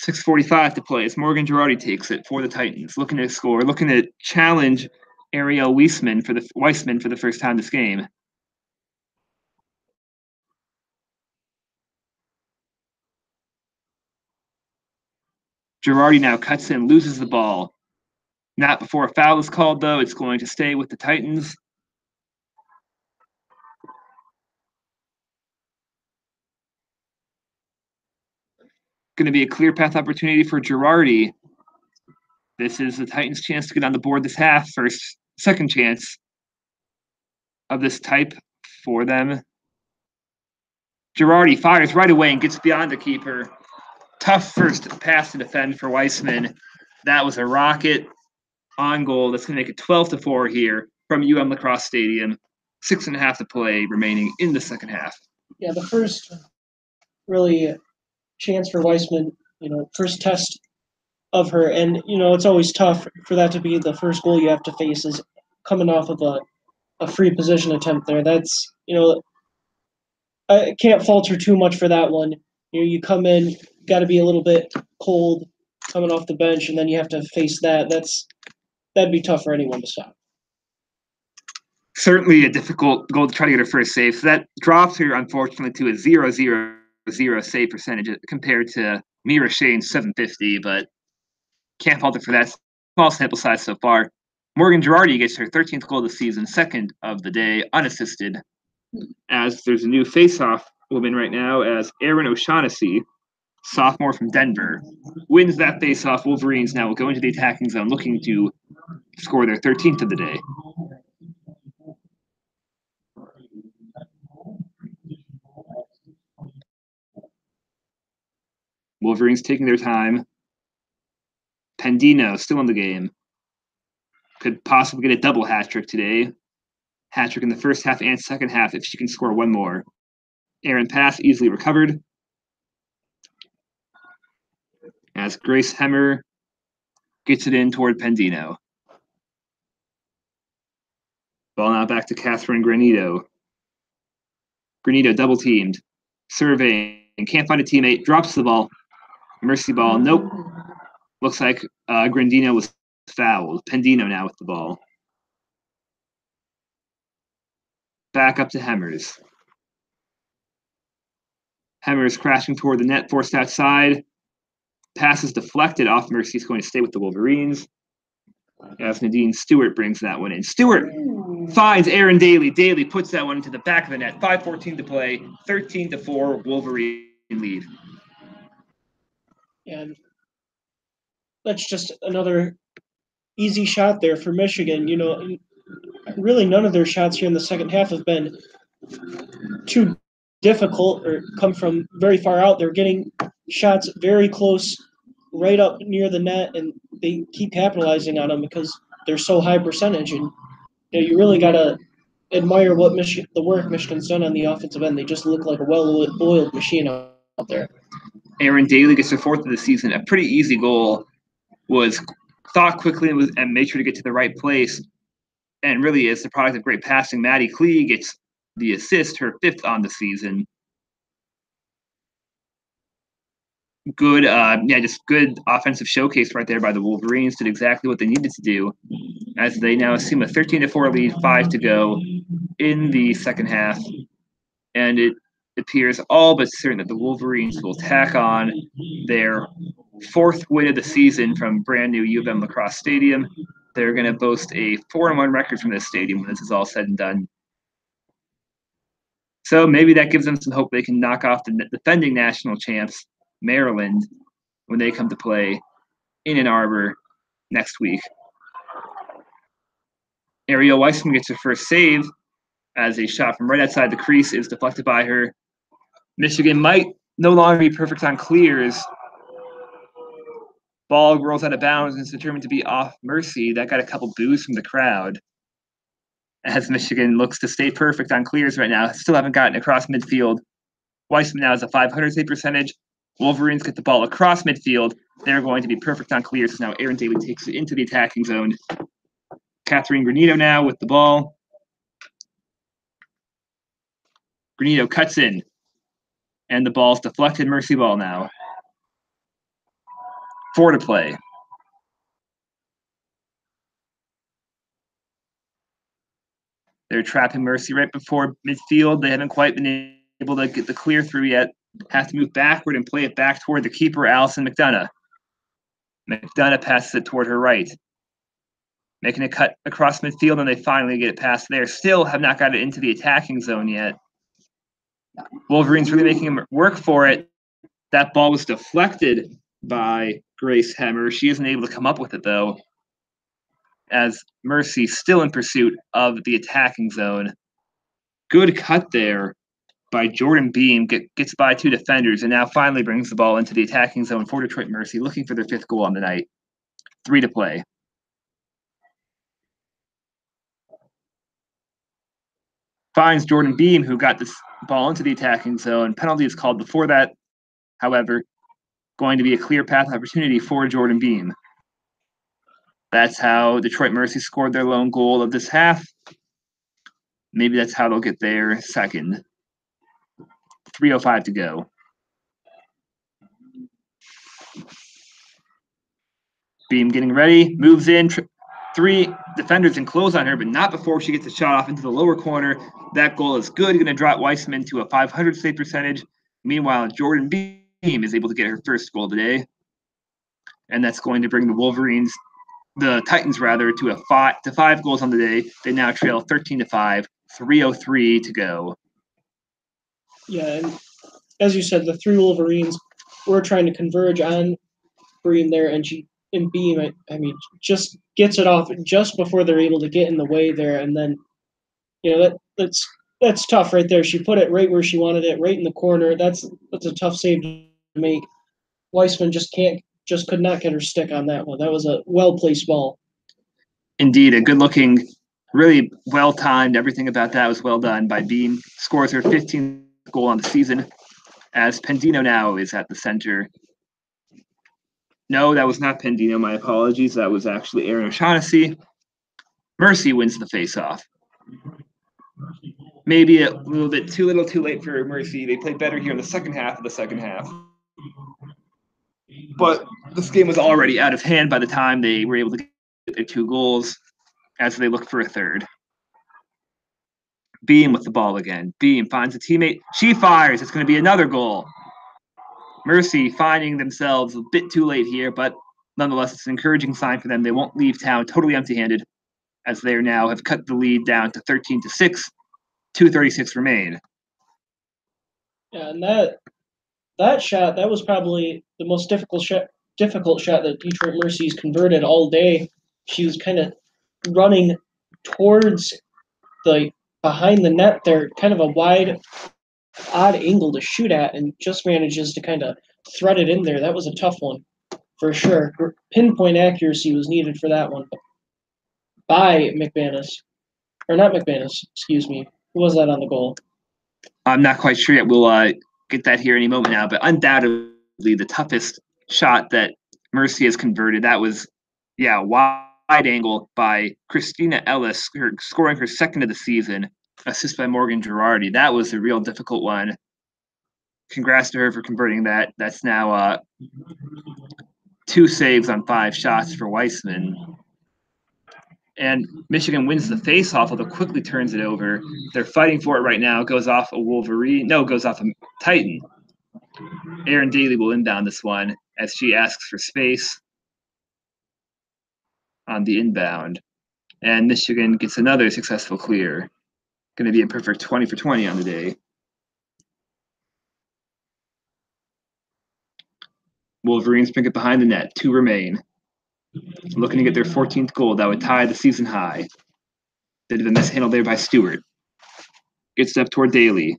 .6:45 to play as Morgan Girardi takes it for the Titans, looking to score, looking to challenge Ariel Weissman for the first time this game. Girardi now cuts in, loses the ball. Not before a foul is called, though. It's going to stay with the Titans. Going to be a clear path opportunity for Girardi. This is the Titans' chance to get on the board this half. Second chance of this type for them. Girardi fires right away and gets beyond the keeper. Tough first pass to defend for Weissman. That was a rocket on goal. That's going to make it 12-4 here from UM Lacrosse Stadium. 6.5 to play remaining in the second half. Yeah, the first really chance for Weissman, first test of her. And, it's always tough for that to be the first goal you have to face is coming off of a free position attempt there. That's, I can't fault her too much for that one. You come in, got to be a little bit cold coming off the bench, and then you have to face that. That'd be tough for anyone to stop. Certainly a difficult goal to try to get her first save. So that drops her, unfortunately, to a 0-0-0 save percentage compared to Mira Shane's 750, but can't fault her for that small sample size so far. Morgan Girardi gets her 13th goal of the season, second of the day, unassisted, as there's a new face-off woman right now as Erin O'Shaughnessy, sophomore from Denver, wins that face-off. Wolverines now will go into the attacking zone looking to score their 13th of the day. Wolverines taking their time. Pendino still in the game. Could possibly get a double hat trick today. Hat trick in the first half and second half if she can score one more. Errant pass easily recovered. As Grace Hemmer gets it in toward Pendino. Ball now back to Catherine Granito. Granito double teamed. Surveying. Can't find a teammate. Drops the ball. Mercy ball. Nope. Looks like Grandino was fouled. Pendino now with the ball. Back up to Hemmers. Hemmers crashing toward the net, forced outside. Pass is deflected off Mercy. Is going to stay with the Wolverines. As Nadine Stewart brings that one in. Stewart finds Aaron Daly. Daly puts that one into the back of the net. 5:14 to play. 13-4. Wolverine lead. And that's just another easy shot there for Michigan. You know, really none of their shots here in the second half have been too difficult or come from very far out. They're getting shots very close, right up near the net, and they keep capitalizing on them because they're so high percentage. And you know, you really got to admire what the work Michigan's done on the offensive end. They just look like a well-oiled machine out there. Aaron Daly gets her fourth of the season. A pretty easy goal. Was thought quickly and made sure to get to the right place. And really is the product of great passing. Maddie Klee gets the assist, her fifth on the season. Good, just good offensive showcase right there by the Wolverines. Did exactly what they needed to do as they now assume a 13-4 lead, 5 to go in the second half. And it appears all but certain that the Wolverines will tack on their fourth win of the season from brand new UM Lacrosse Stadium. They're going to boast a 4-1 record from this stadium when this is all said and done. So maybe that gives them some hope they can knock off the defending national champs, Maryland, when they come to play in Ann Arbor next week. Ariel Weissman gets her first save as a shot from right outside the crease is deflected by her. Michigan might no longer be perfect on clears. Ball rolls out of bounds and is determined to be off Mercy. That got a couple boos from the crowd. As Michigan looks to stay perfect on clears right now. Still haven't gotten across midfield. Weissman now has a .500 save percentage. Wolverines get the ball across midfield. They're going to be perfect on clears. So now Aaron Daly takes it into the attacking zone. Catherine Granito now with the ball. Granito cuts in. And the ball's deflected. Mercy ball now. 4 to play. They're trapping Mercy right before midfield. They haven't quite been able to get the clear through yet. Have to move backward and play it back toward the keeper, Allison McDonough. McDonough passes it toward her right. Making a cut across midfield, and they finally get it past there. Still have not got it into the attacking zone yet. Wolverines really making him work for it. That ball was deflected by Grace Hemmer. She isn't able to come up with it, though, as Mercy still in pursuit of the attacking zone. Good cut there by Jordan Beam. Gets by 2 defenders and now finally brings the ball into the attacking zone for Detroit Mercy, looking for their 5th goal on the night. 3 to play. Finds Jordan Beam, who got this ball into the attacking zone. Penalty is called before that. However, going to be a clear path opportunity for Jordan Beam. That's how Detroit Mercy scored their lone goal of this half. Maybe that's how they'll get their second. 3:05 to go. Beam getting ready, moves in. 3 defenders enclose on her, but not before she gets a shot off into the lower corner. That goal is good. Going to drop Weissman to a .500 save percentage. Meanwhile, Jordan Beam is able to get her first goal today. And that's going to bring the Titans to 5 goals on the day. They now trail 13-5, 3:03 to go. Yeah, and as you said, the 3 Wolverines were trying to converge on Beam there, and Beam, just gets it off just before they're able to get in the way there, and then, you know, that's tough right there. She put it right where she wanted it, right in the corner. That's a tough save to make. Weissman just could not get her stick on that one. That was a well-placed ball. Indeed, a good-looking, really well-timed. Everything about that was well done by Beam. Scores her 15th goal on the season, as Pendino now is at the center. No, that was not Pendino. My apologies. That was actually Aaron O'Shaughnessy. Mercy wins the faceoff. Maybe a little bit too little too late for Mercy. They played better here in the second half of the second half. But this game was already out of hand by the time they were able to get their 2 goals as they look for a third. Beam with the ball again. Beam finds a teammate. She fires. It's going to be another goal. Mercy finding themselves a bit too late here, but nonetheless, it's an encouraging sign for them. They won't leave town totally empty-handed, as they now have cut the lead down to 13-6. 2:36 remain. Yeah, and that shot, that was probably the most difficult shot that Detroit Mercy's converted all day. She was kind of running towards the behind the net there, kind of a wide, odd angle to shoot at, and just manages to kind of thread it in there. That was a tough one, for sure. Pinpoint accuracy was needed for that one. By McManus. Or not McManus, excuse me. Who was that on the goal? I'm not quite sure yet. We'll get that here any moment now, but undoubtedly the toughest shot that Mercy has converted. That was, wide angle by Christina Ellis, scoring her second of the season, assist by Morgan Girardi. That was a real difficult one. Congrats to her for converting that. That's now 2 saves on 5 shots for Weissman. And Michigan wins the faceoff, although quickly turns it over. They're fighting for it right now. Goes off a Wolverine. No, goes off a Titan. Erin Daly will inbound this one as she asks for space on the inbound. And Michigan gets another successful clear. Going to be a perfect 20 for 20 on the day. Wolverines bring it behind the net. 2 remain. Looking to get their 14th goal. That would tie the season high. Bit of a mishandle there by Stewart. Gets up toward Daly.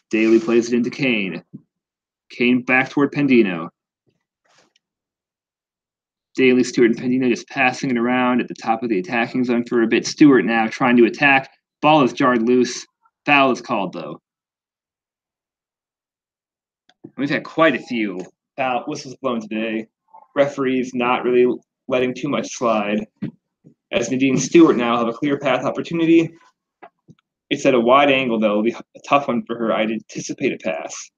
Daly plays it into Kane. Kane back toward Pendino. Daly, Stewart, and Pendino just passing it around at the top of the attacking zone for a bit. Stewart now trying to attack. Ball is jarred loose. Foul is called, though. We've had quite a few foul whistles blown today. Referees not really letting too much slide. As Nadine Stewart now have a clear path opportunity. It's at a wide angle, though. It'll be a tough one for her. I'd anticipate a pass.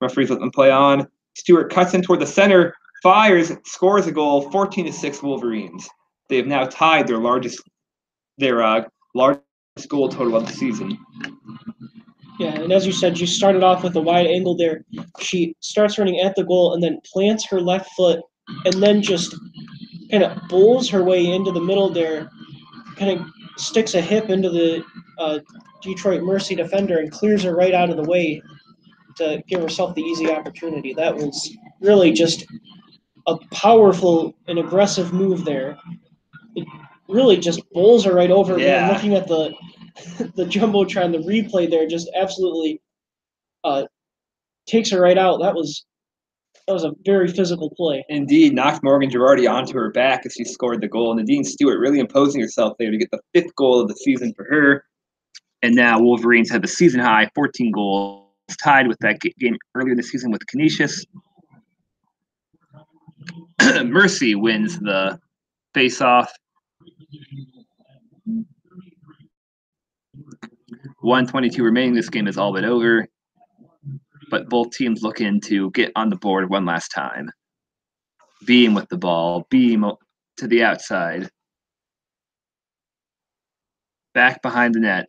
Referees let them play on. Stewart cuts in toward the center, fires, scores a goal, 14-6 Wolverines. They have now tied their largest goal total of the season. Yeah, and as you said, you started off with a wide angle there. She starts running at the goal and then plants her left foot and then just kind of bowls her way into the middle there, kind of sticks a hip into the Detroit Mercy defender and clears her right out of the way to give herself the easy opportunity. That was really just a powerful and aggressive move there. It really just bowls her right over. Yeah. Man, looking at the Jumbotron, the replay there just absolutely takes her right out. That was a very physical play. Indeed, knocked Morgan Girardi onto her back as she scored the goal. Nadine Stewart really imposing herself there to get the 5th goal of the season for her. And now Wolverines have a season high 14 goals, tied with that game earlier this season with Canisius. Mercy wins the face-off. 1:22 remaining. This game is all but over. But both teams looking to get on the board one last time. Beam with the ball. Beam to the outside. Back behind the net.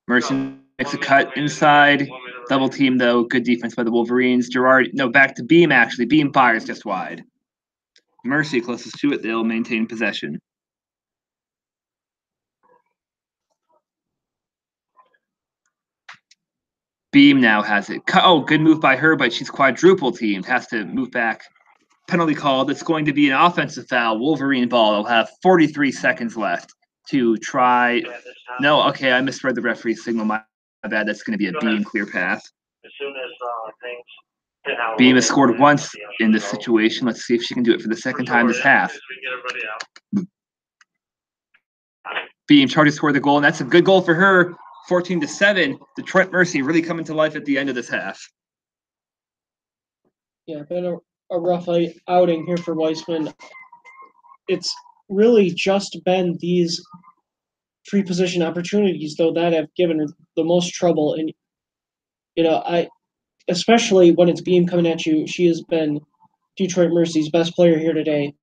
Mercy makes a cut inside. Double team, though. Good defense by the Wolverines. Back to Beam, actually. Beam fires just wide. Mercy closest to it. They'll maintain possession. Beam now has it. Oh, good move by her, but she's quadruple teamed. Has to move back. Penalty called. It's going to be an offensive foul. Wolverine ball. They'll have 43 seconds left to try. No, okay, I misread the referee's signal. My bad. That's going to be a Beam clear path. As soon as things get out. Beam has scored once in this situation. Let's see if she can do it for the second time this half. Beam Chargers scored the goal, and that's a good goal for her. 14-7. Detroit Mercy really coming to life at the end of this half. Yeah, been a rough outing here for Weissman. It's really just been these free position opportunities, though, that have given her the most trouble. And, especially when it's Beam coming at you, she has been Detroit Mercy's best player here today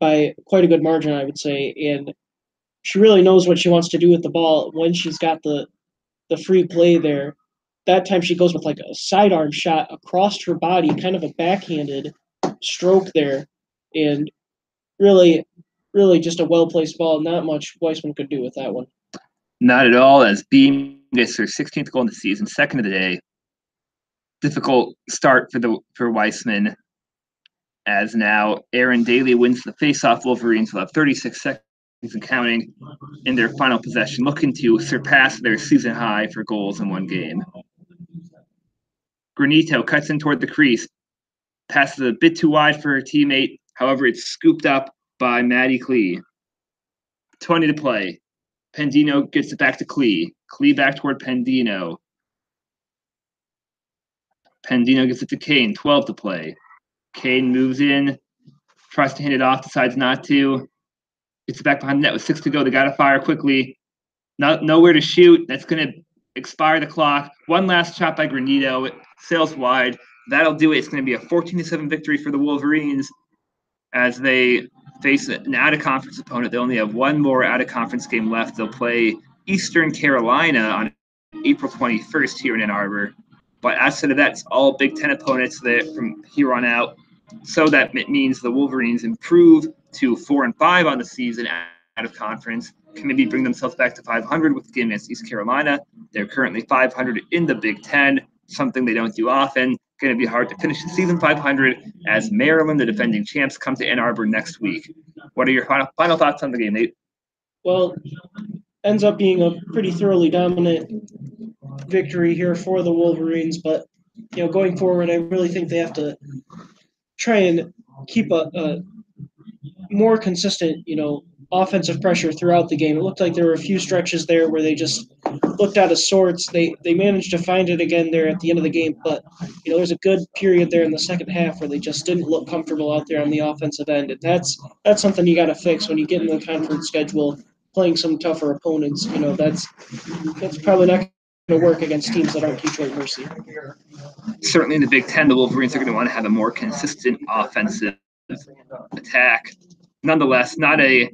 by quite a good margin, I would say. And she really knows what she wants to do with the ball when she's got the free play there. That time she goes with like a sidearm shot across her body, kind of a backhanded stroke there. And really, really just a well-placed ball. Not much Weissman could do with that one. Not at all, as Beam gets her 16th goal in the season, second of the day. Difficult start for Weissman, as now Aaron Daly wins the faceoff. Wolverines will have 36 seconds and counting in their final possession, looking to surpass their season high for goals in one game. Granito cuts in toward the crease, passes a bit too wide for her teammate. However, it's scooped up by Maddie Klee. 20 to play. Pendino gets it back to Klee. Klee back toward Pendino. Pendino gets it to Kane. 12 to play. Kane moves in, tries to hand it off, decides not to. Gets it back behind the net with 6 to go. They got to fire quickly. Nowhere to shoot. That's going to expire the clock. One last shot by Granito. It sails wide. That'll do it. It's going to be a 14-7 victory for the Wolverines as they face an out-of-conference opponent. They only have one more out-of-conference game left. They'll play Eastern Carolina on April 21st here in Ann Arbor. But outside of that, it's all Big Ten opponents from here on out. So that means the Wolverines improve to 4-5 on the season out of conference. Can maybe bring themselves back to 500 with the game against East Carolina. They're currently 500 in the Big Ten, something they don't do often. Going to be hard to finish the season 500 as Maryland, the defending champs, come to Ann Arbor next week. What are your final thoughts on the game, Nate? Well, ends up being a pretty thoroughly dominant victory here for the Wolverines, but going forward, I really think they have to try and keep a more consistent, offensive pressure throughout the game. It looked like there were a few stretches there where they just looked out of sorts. They managed to find it again there at the end of the game, but there's a good period there in the second half where they just didn't look comfortable out there on the offensive end. And that's something you got to fix when you get in the conference schedule, playing some tougher opponents. That's probably not going to work against teams that aren't Detroit Mercy. Certainly in the Big Ten, the Wolverines are going to want to have a more consistent offensive attack. Nonetheless, not an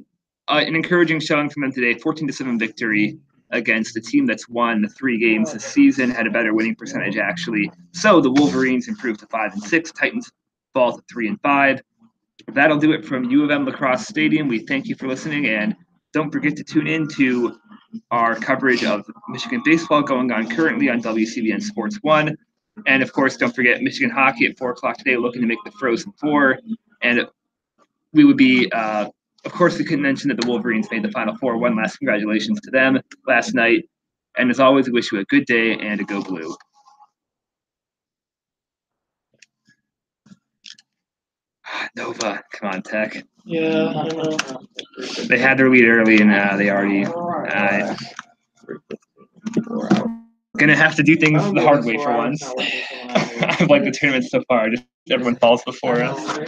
encouraging showing from them today. 14-7 victory against a team that's won 3 games this season, had a better winning percentage actually. So the Wolverines improved to 5-6. Titans fall to 3-5. That'll do it from U of M Lacrosse Stadium. We thank you for listening, and don't forget to tune in to our coverage of Michigan baseball going on currently on WCBN Sports 1. And, of course, don't forget Michigan hockey at 4 o'clock today, looking to make the Frozen Four. And we would be, of course, we couldn't mention that the Wolverines made the Final Four. One last congratulations to them last night. And as always, we wish you a good day and a go blue. Nova, come on, Tech. Yeah, I know. They had their lead early, and they already gonna have to do things the hard way for once. I like the tournament so far. Just everyone falls before us.